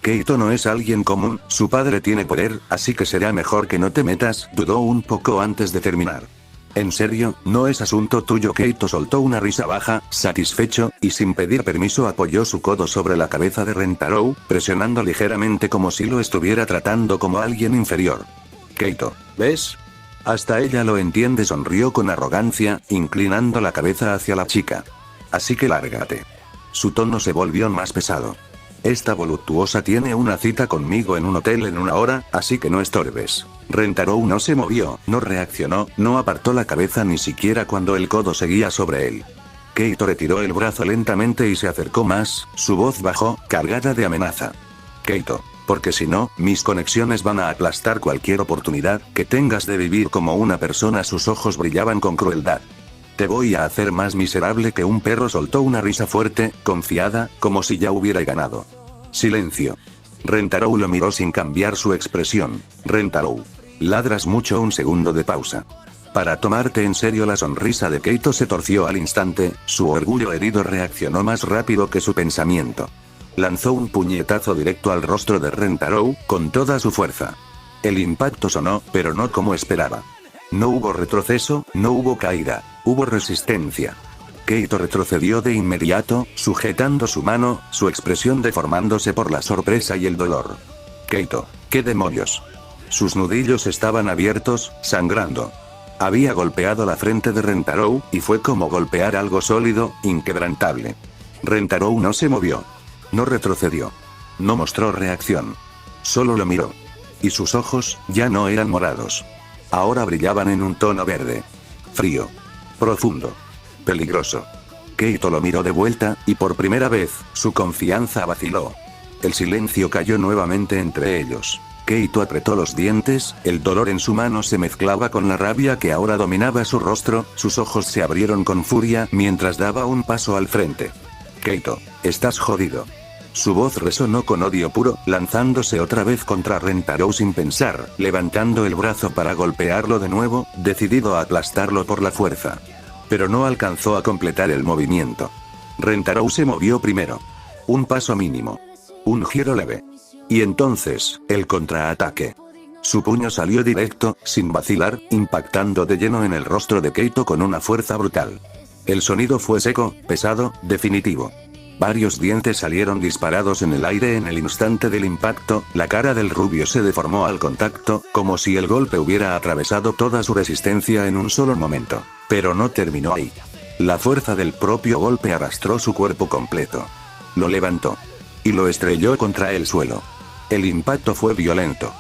Keito no es alguien común, su padre tiene poder, así que será mejor que no te metas. Dudó un poco antes de terminar. En serio, no es asunto tuyo. Keito soltó una risa baja, satisfecho, y sin pedir permiso apoyó su codo sobre la cabeza de Rentaro, presionando ligeramente como si lo estuviera tratando como alguien inferior. Keito, ¿ves? Hasta ella lo entiende, sonrió con arrogancia, inclinando la cabeza hacia la chica. Así que lárgate. Su tono se volvió más pesado. Esta voluptuosa tiene una cita conmigo en un hotel en 1 hora, así que no estorbes. Rentaro no se movió, no reaccionó, no apartó la cabeza ni siquiera cuando el codo seguía sobre él. Keito retiró el brazo lentamente y se acercó más, su voz bajó, cargada de amenaza. Keito, porque si no, mis conexiones van a aplastar cualquier oportunidad que tengas de vivir como una persona. Sus ojos brillaban con crueldad. Te voy a hacer más miserable que un perro. Soltó una risa fuerte, confiada, como si ya hubiera ganado. Silencio. Rentaro lo miró sin cambiar su expresión. Rentaro. Ladras mucho. Un segundo de pausa. Para tomarte en serio. La sonrisa de Keito se torció al instante, su orgullo herido reaccionó más rápido que su pensamiento. Lanzó un puñetazo directo al rostro de Rentaro, con toda su fuerza. El impacto sonó, pero no como esperaba. No hubo retroceso, no hubo caída, hubo resistencia. Keito retrocedió de inmediato, sujetando su mano, su expresión deformándose por la sorpresa y el dolor. Keito, ¿qué demonios? Sus nudillos estaban abiertos, sangrando. Había golpeado la frente de Rentaro, y fue como golpear algo sólido, inquebrantable. Rentaro no se movió. No retrocedió. No mostró reacción. Solo lo miró. Y sus ojos, ya no eran morados. Ahora brillaban en un tono verde. Frío. Profundo. Peligroso. Keito lo miró de vuelta, y por primera vez, su confianza vaciló. El silencio cayó nuevamente entre ellos. Keito apretó los dientes, el dolor en su mano se mezclaba con la rabia que ahora dominaba su rostro, sus ojos se abrieron con furia mientras daba un paso al frente. Keito, estás jodido. Su voz resonó con odio puro, lanzándose otra vez contra Rentaro sin pensar, levantando el brazo para golpearlo de nuevo, decidido a aplastarlo por la fuerza. Pero no alcanzó a completar el movimiento. Rentaro se movió primero. Un paso mínimo. Un giro leve. Y entonces, el contraataque. Su puño salió directo, sin vacilar, impactando de lleno en el rostro de Keito con una fuerza brutal. El sonido fue seco, pesado, definitivo. Varios dientes salieron disparados en el aire en el instante del impacto, la cara del rubio se deformó al contacto, como si el golpe hubiera atravesado toda su resistencia en un solo momento. Pero no terminó ahí. La fuerza del propio golpe arrastró su cuerpo completo. Lo levantó. Y lo estrelló contra el suelo. El impacto fue violento.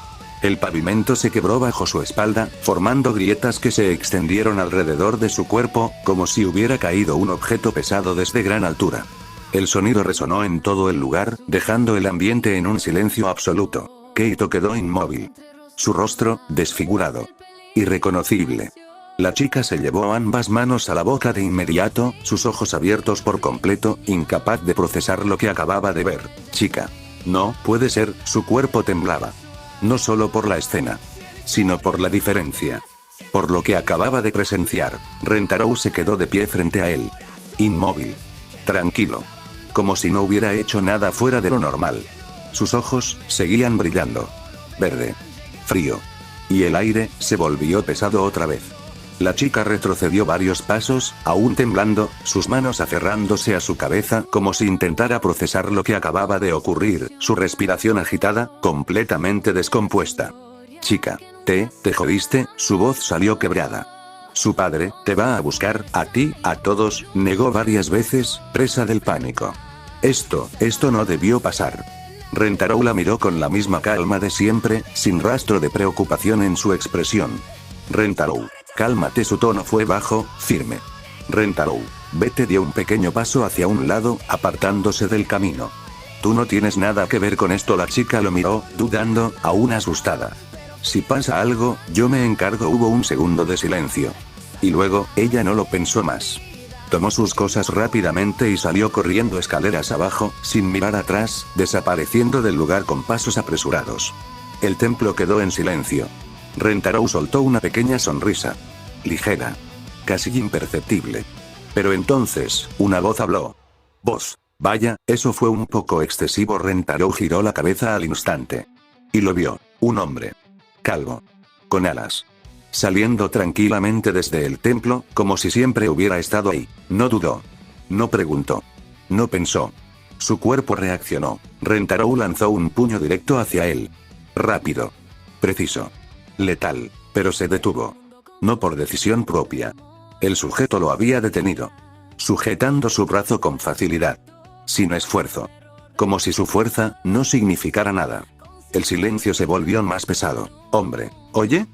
El pavimento se quebró bajo su espalda, formando grietas que se extendieron alrededor de su cuerpo, como si hubiera caído un objeto pesado desde gran altura. El sonido resonó en todo el lugar, dejando el ambiente en un silencio absoluto. Keito quedó inmóvil. Su rostro, desfigurado. Irreconocible. La chica se llevó ambas manos a la boca de inmediato, sus ojos abiertos por completo, incapaz de procesar lo que acababa de ver. Chica. No, puede ser, su cuerpo temblaba. No solo por la escena, sino por la diferencia. Por lo que acababa de presenciar. Rentaro se quedó de pie frente a él. Inmóvil. Tranquilo. Como si no hubiera hecho nada fuera de lo normal. Sus ojos, seguían brillando. Verde. Frío. Y el aire, se volvió pesado otra vez. La chica retrocedió varios pasos, aún temblando, sus manos aferrándose a su cabeza como si intentara procesar lo que acababa de ocurrir, su respiración agitada, completamente descompuesta. Chica, te jodiste, su voz salió quebrada. Su padre, te va a buscar, a ti, a todos, negó varias veces, presa del pánico. Esto no debió pasar. Rentaro la miró con la misma calma de siempre, sin rastro de preocupación en su expresión. Rentaro. Cálmate, su tono fue bajo, firme. Rentaro. Vete, dio un pequeño paso hacia un lado, apartándose del camino. Tú no tienes nada que ver con esto. La chica lo miró, dudando, aún asustada. Si pasa algo, yo me encargo. Hubo un segundo de silencio. Y luego, ella no lo pensó más. Tomó sus cosas rápidamente y salió corriendo escaleras abajo, sin mirar atrás, desapareciendo del lugar con pasos apresurados. El templo quedó en silencio. Rentaro soltó una pequeña sonrisa. Ligera. Casi imperceptible. Pero entonces, una voz habló. Voz. Vaya, eso fue un poco excesivo. Rentaro giró la cabeza al instante. Y lo vio. Un hombre. Calvo. Con alas. saliendo tranquilamente desde el templo, como si siempre hubiera estado ahí. No dudó. No preguntó. No pensó. Su cuerpo reaccionó. Rentaro lanzó un puño directo hacia él. Rápido. Preciso. Letal. Pero se detuvo. No por decisión propia. El sujeto lo había detenido. Sujetando su brazo con facilidad. Sin esfuerzo. Como si su fuerza no significara nada. El silencio se volvió más pesado. Hombre. Oye,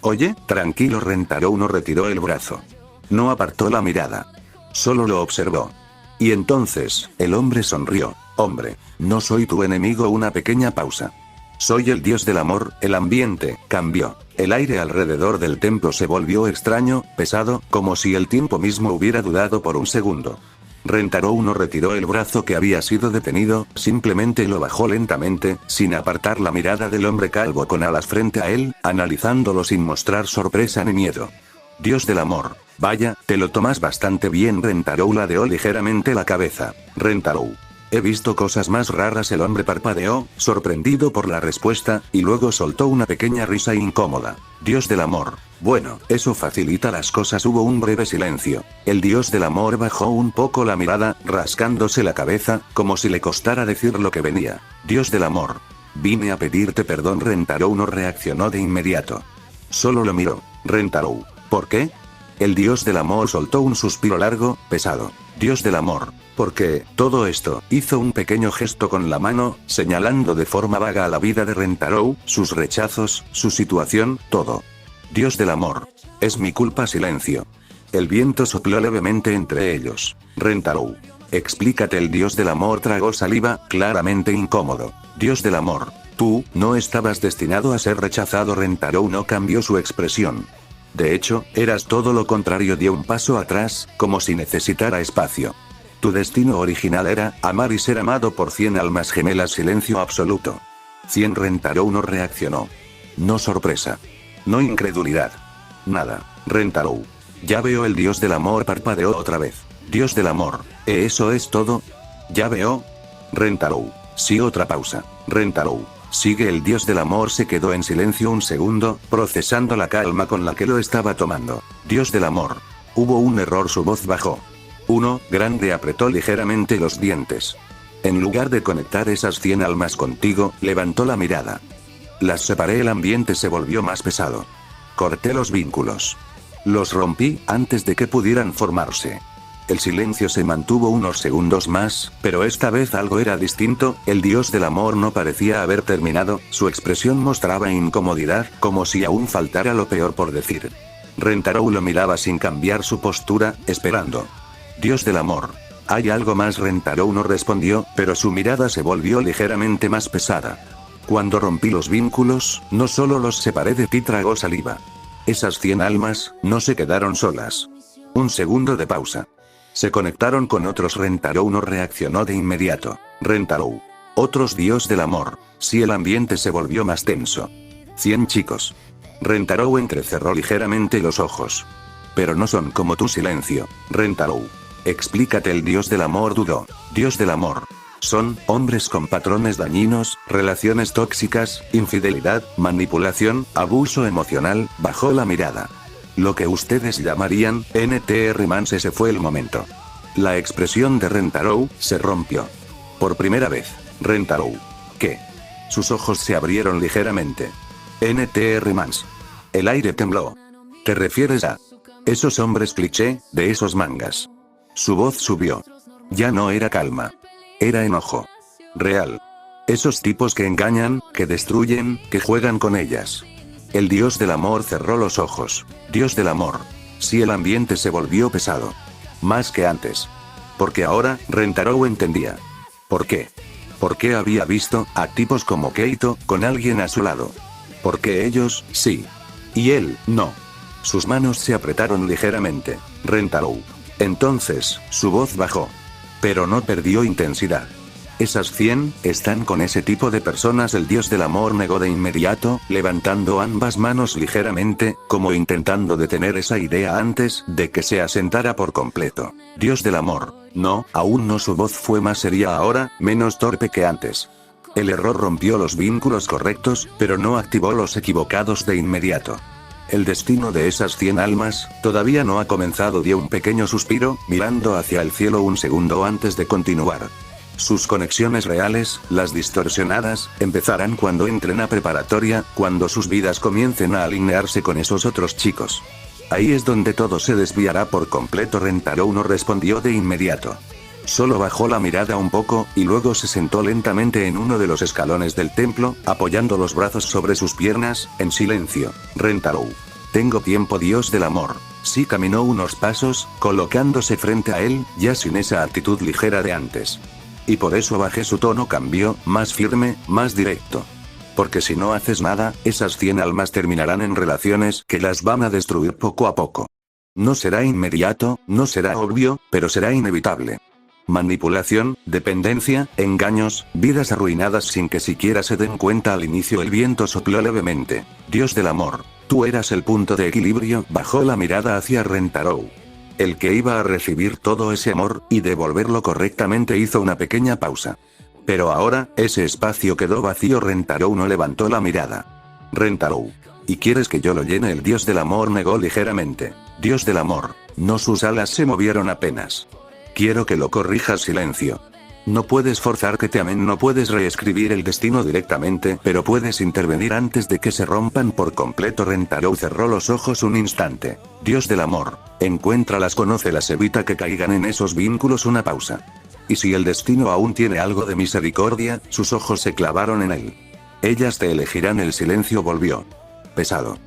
tranquilo. Rentaro no retiró el brazo. No apartó la mirada. Solo lo observó. Y entonces, el hombre sonrió. Hombre, no soy tu enemigo. Una pequeña pausa. Soy el dios del amor. El ambiente cambió. El aire alrededor del templo se volvió extraño, pesado, como si el tiempo mismo hubiera dudado por un segundo. Rentaro no retiró el brazo que había sido detenido, simplemente lo bajó lentamente, sin apartar la mirada del hombre calvo con alas frente a él, analizándolo sin mostrar sorpresa ni miedo. Dios del amor. Vaya, te lo tomas bastante bien. Rentaro ladeó ligeramente la cabeza. Rentaro. He visto cosas más raras. El hombre parpadeó, sorprendido por la respuesta, y luego soltó una pequeña risa incómoda. Dios del amor. Bueno, eso facilita las cosas. Hubo un breve silencio. El dios del amor bajó un poco la mirada, rascándose la cabeza, como si le costara decir lo que venía. Dios del amor. Vine a pedirte perdón. Rentaro no reaccionó de inmediato. Solo lo miró. Rentaro. ¿Por qué? El dios del amor soltó un suspiro largo, pesado. Dios del amor. Porque, todo esto, hizo un pequeño gesto con la mano, señalando de forma vaga a la vida de Rentaro, sus rechazos, su situación, todo. Dios del amor. Es mi culpa. Silencio. El viento sopló levemente entre ellos. Rentaro. Explícate. El dios del amor tragó saliva, claramente incómodo. Dios del amor. Tú, no estabas destinado a ser rechazado. Rentaro no cambió su expresión. De hecho, eras todo lo contrario. Dio un paso atrás, como si necesitara espacio. Tu destino original era amar y ser amado por 100 almas gemelas. Silencio absoluto. 100. Rentaro no reaccionó. No sorpresa. No incredulidad. Nada. Rentaro. Ya veo. El dios del amor parpadeó otra vez. Dios del amor. ¿Eso es todo? Ya veo. Rentaro. Sí. Otra pausa. Rentaro. Sigue. El dios del amor se quedó en silencio un segundo, procesando la calma con la que lo estaba tomando. Dios del amor. Hubo un error. Su voz bajó. Uno, grande. Apretó ligeramente los dientes. En lugar de conectar esas 100 almas contigo, levantó la mirada. Las separé. El ambiente se volvió más pesado. Corté los vínculos. Los rompí, antes de que pudieran formarse. El silencio se mantuvo unos segundos más, pero esta vez algo era distinto. El dios del amor no parecía haber terminado, su expresión mostraba incomodidad, como si aún faltara lo peor por decir. Rentaro lo miraba sin cambiar su postura, esperando. Dios del amor. ¿Hay algo más? Rentaro no respondió, pero su mirada se volvió ligeramente más pesada. Cuando rompí los vínculos, no solo los separé de ti. Tragó saliva. Esas 100 almas, no se quedaron solas. Un segundo de pausa. Se conectaron con otros. Rentaro no reaccionó de inmediato. Rentaro. Otros. Dios del amor. Sí. El ambiente se volvió más tenso. 100 chicos. Rentaro entrecerró ligeramente los ojos. Pero no son como tu. Silencio. Rentaro. Explícate. El dios del amor dudó. Dios del amor. Son hombres con patrones dañinos, relaciones tóxicas, infidelidad, manipulación, abuso emocional. Bajó la mirada. Lo que ustedes llamarían NTR mans. Ese fue el momento. La expresión de Rentaro se rompió. Por primera vez. Rentaro. ¿Qué? Sus ojos se abrieron ligeramente. NTR mans. El aire tembló. ¿Te refieres a esos hombres cliché, de esos mangas? Su voz subió. Ya no era calma. Era enojo. Real. Esos tipos que engañan, que destruyen, que juegan con ellas. El dios del amor cerró los ojos. Dios del amor. Sí. El ambiente se volvió pesado. Más que antes. Porque ahora, Rentaro entendía. ¿Por qué? Porque había visto a tipos como Keito, con alguien a su lado. Porque ellos, sí. Y él, no. Sus manos se apretaron ligeramente. Rentaro. Entonces, su voz bajó. Pero no perdió intensidad. Esas 100, están con ese tipo de personas. El dios del amor negó de inmediato, levantando ambas manos ligeramente, como intentando detener esa idea antes de que se asentara por completo. Dios del amor. No, aún no. Su voz fue más seria ahora, menos torpe que antes. El error rompió los vínculos correctos, pero no activó los equivocados de inmediato. El destino de esas 100 almas, todavía no ha comenzado, dio un pequeño suspiro, mirando hacia el cielo un segundo antes de continuar. Sus conexiones reales, las distorsionadas, empezarán cuando entren a preparatoria, cuando sus vidas comiencen a alinearse con esos otros chicos. Ahí es donde todo se desviará por completo. Rentaro no respondió de inmediato. Solo bajó la mirada un poco, y luego se sentó lentamente en uno de los escalones del templo, apoyando los brazos sobre sus piernas, en silencio. Rentaro. Tengo tiempo, Dios del amor. Sí, caminó unos pasos, colocándose frente a él, ya sin esa actitud ligera de antes. Y por eso bajé su tono, cambió, más firme, más directo. Porque si no haces nada, esas 100 almas terminarán en relaciones que las van a destruir poco a poco. No será inmediato, no será obvio, pero será inevitable. Manipulación, dependencia, engaños, vidas arruinadas sin que siquiera se den cuenta. Al inicio el viento sopló levemente. Dios del amor, tú eras el punto de equilibrio. Bajó la mirada hacia Rentaro. El que iba a recibir todo ese amor, y devolverlo correctamente. Hizo una pequeña pausa. Pero ahora, ese espacio quedó vacío. Rentaro no levantó la mirada. Rentaro. ¿Y quieres que yo lo llene? El dios del amor negó ligeramente. Dios del amor. No, sus alas se movieron apenas. Quiero que lo corrijas. Silencio. No puedes forzar que te amen, no puedes reescribir el destino directamente, pero puedes intervenir antes de que se rompan por completo. Rentaro cerró los ojos un instante. Dios del amor. Encuéntralas, conócelas, evita que caigan en esos vínculos. Una pausa. Y si el destino aún tiene algo de misericordia, sus ojos se clavaron en él. Ellas te elegirán. El silencio volvió. Pesado.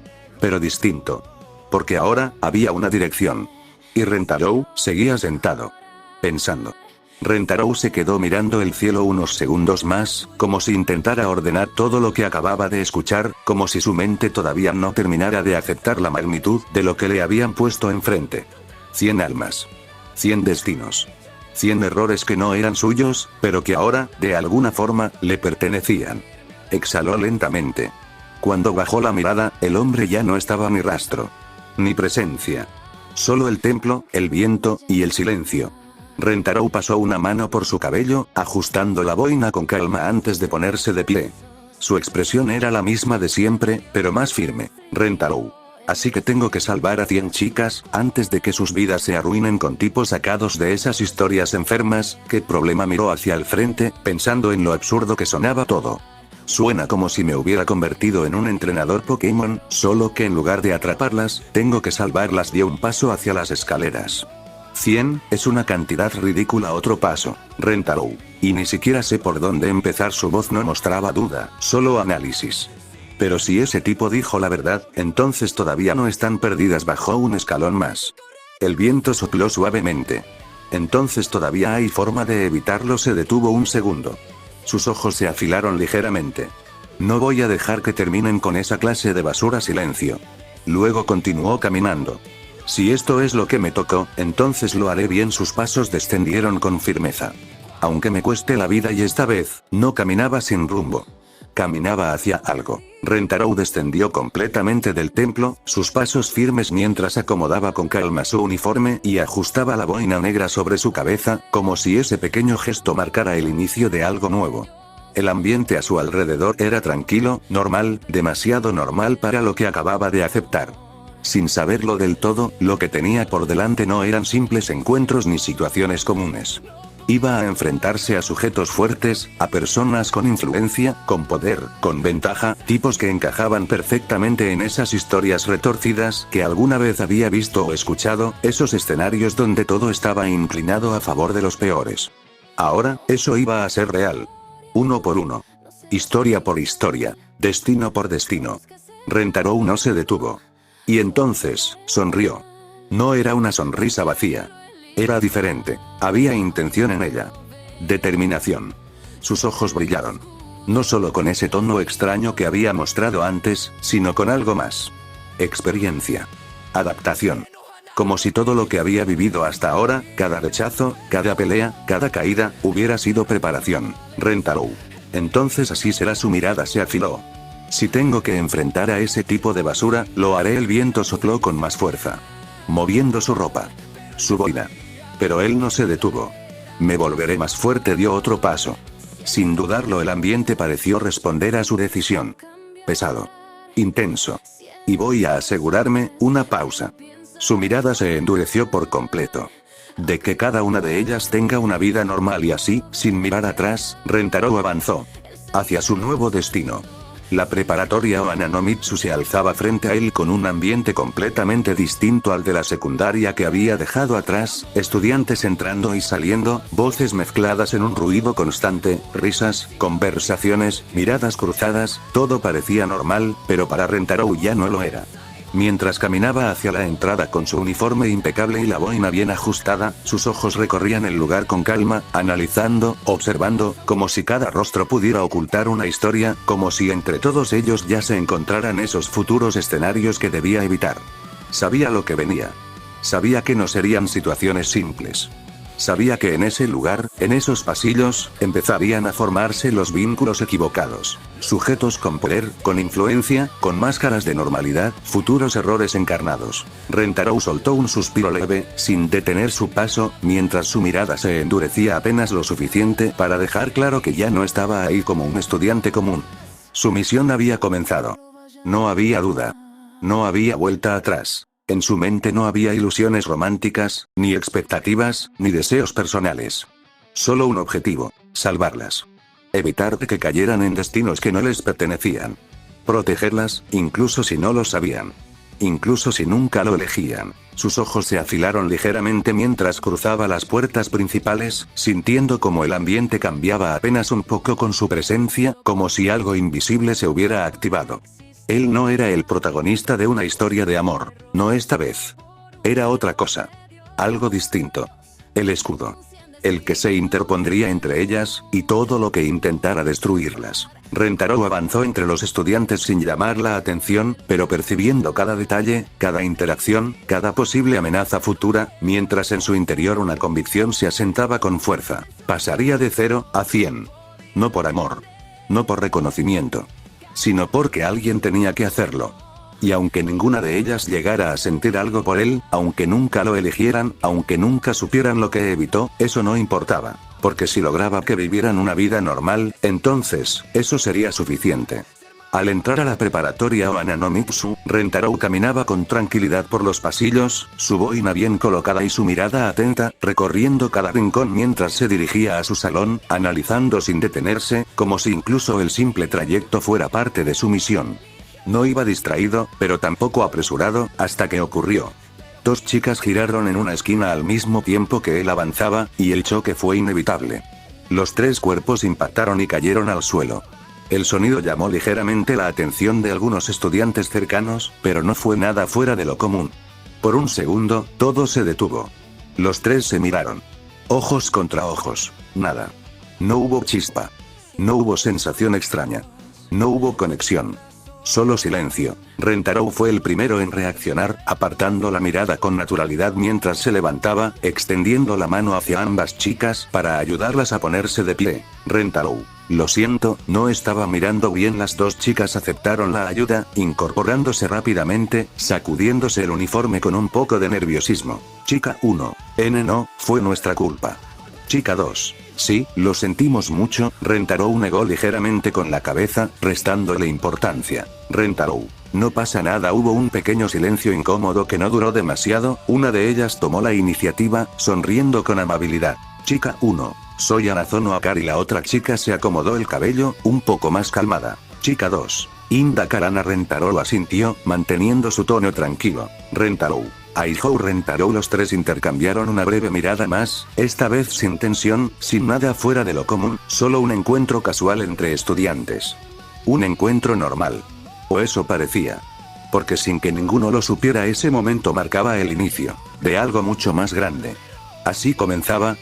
Pero distinto. Porque ahora, había una dirección. Y Rentaro seguía sentado. Pensando. Rentaro se quedó mirando el cielo unos segundos más, como si intentara ordenar todo lo que acababa de escuchar, como si su mente todavía no terminara de aceptar la magnitud de lo que le habían puesto enfrente. 100 almas. 100 destinos. 100 errores que no eran suyos, pero que ahora, de alguna forma, le pertenecían. Exhaló lentamente. Cuando bajó la mirada, el hombre ya no estaba ni rastro. Ni presencia. Solo el templo, el viento, y el silencio. Rentaro pasó una mano por su cabello, ajustando la boina con calma antes de ponerse de pie. Su expresión era la misma de siempre, pero más firme. Rentaro. Así que tengo que salvar a 100 chicas, antes de que sus vidas se arruinen con tipos sacados de esas historias enfermas. ¿Qué problema? Miró hacia el frente, pensando en lo absurdo que sonaba todo. Suena como si me hubiera convertido en un entrenador Pokémon, solo que en lugar de atraparlas, tengo que salvarlas. Dio un paso hacia las escaleras. 100, es una cantidad ridícula. Otro paso. Rentaro. Y ni siquiera sé por dónde empezar. Su voz no mostraba duda, solo análisis. Pero si ese tipo dijo la verdad, entonces todavía no están perdidas. Bajó un escalón más. El viento sopló suavemente. Entonces todavía hay forma de evitarlo. Se detuvo un segundo. Sus ojos se afilaron ligeramente. No voy a dejar que terminen con esa clase de basura. Silencio. Luego continuó caminando. Si esto es lo que me tocó, entonces lo haré bien. Sus pasos descendieron con firmeza. Aunque me cueste la vida, y esta vez, no caminaba sin rumbo. Caminaba hacia algo. Rentaro descendió completamente del templo, sus pasos firmes mientras acomodaba con calma su uniforme y ajustaba la boina negra sobre su cabeza, como si ese pequeño gesto marcara el inicio de algo nuevo. El ambiente a su alrededor era tranquilo, normal, demasiado normal para lo que acababa de aceptar. Sin saberlo del todo, lo que tenía por delante no eran simples encuentros ni situaciones comunes. Iba a enfrentarse a sujetos fuertes, a personas con influencia, con poder, con ventaja, tipos que encajaban perfectamente en esas historias retorcidas que alguna vez había visto o escuchado, esos escenarios donde todo estaba inclinado a favor de los peores. Ahora, eso iba a ser real. Uno por uno. Historia por historia. Destino por destino. Rentaro no se detuvo. Y entonces, sonrió. No era una sonrisa vacía. Era diferente. Había intención en ella. Determinación. Sus ojos brillaron. No solo con ese tono extraño que había mostrado antes, sino con algo más. Experiencia. Adaptación. Como si todo lo que había vivido hasta ahora, cada rechazo, cada pelea, cada caída, hubiera sido preparación. Rentaro. Entonces así será. Su mirada se afiló. Si tengo que enfrentar a ese tipo de basura, lo haré. El viento sopló con más fuerza, moviendo su ropa, su boina. Pero él no se detuvo. Me volveré más fuerte. Dio otro paso. Sin dudarlo, el ambiente pareció responder a su decisión. Pesado. Intenso. Y voy a asegurarme, una pausa. Su mirada se endureció por completo. De que cada una de ellas tenga una vida normal y así, sin mirar atrás, Rentaro avanzó hacia su nuevo destino. La preparatoria Ohana no Mitsu se alzaba frente a él con un ambiente completamente distinto al de la secundaria que había dejado atrás, estudiantes entrando y saliendo, voces mezcladas en un ruido constante, risas, conversaciones, miradas cruzadas, todo parecía normal, pero para Rentaro ya no lo era. Mientras caminaba hacia la entrada con su uniforme impecable y la boina bien ajustada, sus ojos recorrían el lugar con calma, analizando, observando, como si cada rostro pudiera ocultar una historia, como si entre todos ellos ya se encontraran esos futuros escenarios que debía evitar. Sabía lo que venía. Sabía que no serían situaciones simples. Sabía que en ese lugar, en esos pasillos, empezarían a formarse los vínculos equivocados. Sujetos con poder, con influencia, con máscaras de normalidad, futuros errores encarnados. Rentaro soltó un suspiro leve, sin detener su paso, mientras su mirada se endurecía apenas lo suficiente para dejar claro que ya no estaba ahí como un estudiante común. Su misión había comenzado. No había duda. No había vuelta atrás. En su mente no había ilusiones románticas, ni expectativas, ni deseos personales. Solo un objetivo: salvarlas. Evitar que cayeran en destinos que no les pertenecían. Protegerlas, incluso si no lo sabían. Incluso si nunca lo elegían. Sus ojos se afilaron ligeramente mientras cruzaba las puertas principales, sintiendo como el ambiente cambiaba apenas un poco con su presencia, como si algo invisible se hubiera activado. Él no era el protagonista de una historia de amor, no esta vez. Era otra cosa. Algo distinto. El escudo. El que se interpondría entre ellas, y todo lo que intentara destruirlas. Rentaro avanzó entre los estudiantes sin llamar la atención, pero percibiendo cada detalle, cada interacción, cada posible amenaza futura, mientras en su interior una convicción se asentaba con fuerza. Pasaría de 0 a 100. No por amor. No por reconocimiento. Sino porque alguien tenía que hacerlo. Y aunque ninguna de ellas llegara a sentir algo por él, aunque nunca lo eligieran, aunque nunca supieran lo que evitó, eso no importaba. Porque si lograba que vivieran una vida normal, entonces, eso sería suficiente. Al entrar a la preparatoria Ohana no Mitsu, Rentaro caminaba con tranquilidad por los pasillos, su boina bien colocada y su mirada atenta, recorriendo cada rincón mientras se dirigía a su salón, analizando sin detenerse, como si incluso el simple trayecto fuera parte de su misión. No iba distraído, pero tampoco apresurado, hasta que ocurrió. Dos chicas giraron en una esquina al mismo tiempo que él avanzaba, y el choque fue inevitable. Los tres cuerpos impactaron y cayeron al suelo. El sonido llamó ligeramente la atención de algunos estudiantes cercanos, pero no fue nada fuera de lo común. Por un segundo, todo se detuvo. Los tres se miraron. Ojos contra ojos. Nada. No hubo chispa. No hubo sensación extraña. No hubo conexión. Solo silencio. Rentaro fue el primero en reaccionar, apartando la mirada con naturalidad mientras se levantaba, extendiendo la mano hacia ambas chicas para ayudarlas a ponerse de pie. Rentaro. Lo siento, no estaba mirando bien. Las dos chicas aceptaron la ayuda, incorporándose rápidamente, sacudiéndose el uniforme con un poco de nerviosismo. Chica 1. No, fue nuestra culpa. Chica 2. Sí, lo sentimos mucho. Rentaro negó ligeramente con la cabeza, restándole importancia. Rentaro. No pasa nada. Hubo un pequeño silencio incómodo que no duró demasiado. Una de ellas tomó la iniciativa, sonriendo con amabilidad. Chica 1. Soy Anazono Akari. La otra chica se acomodó el cabello, un poco más calmada. Chica 2. Inda Karana. Rentaro asintió, manteniendo su tono tranquilo. Rentaro. Aihou. Rentaro. Los tres intercambiaron una breve mirada más, esta vez sin tensión, sin nada fuera de lo común, solo un encuentro casual entre estudiantes. Un encuentro normal. O eso parecía. Porque sin que ninguno lo supiera, ese momento marcaba el inicio de algo mucho más grande. Así comenzaba,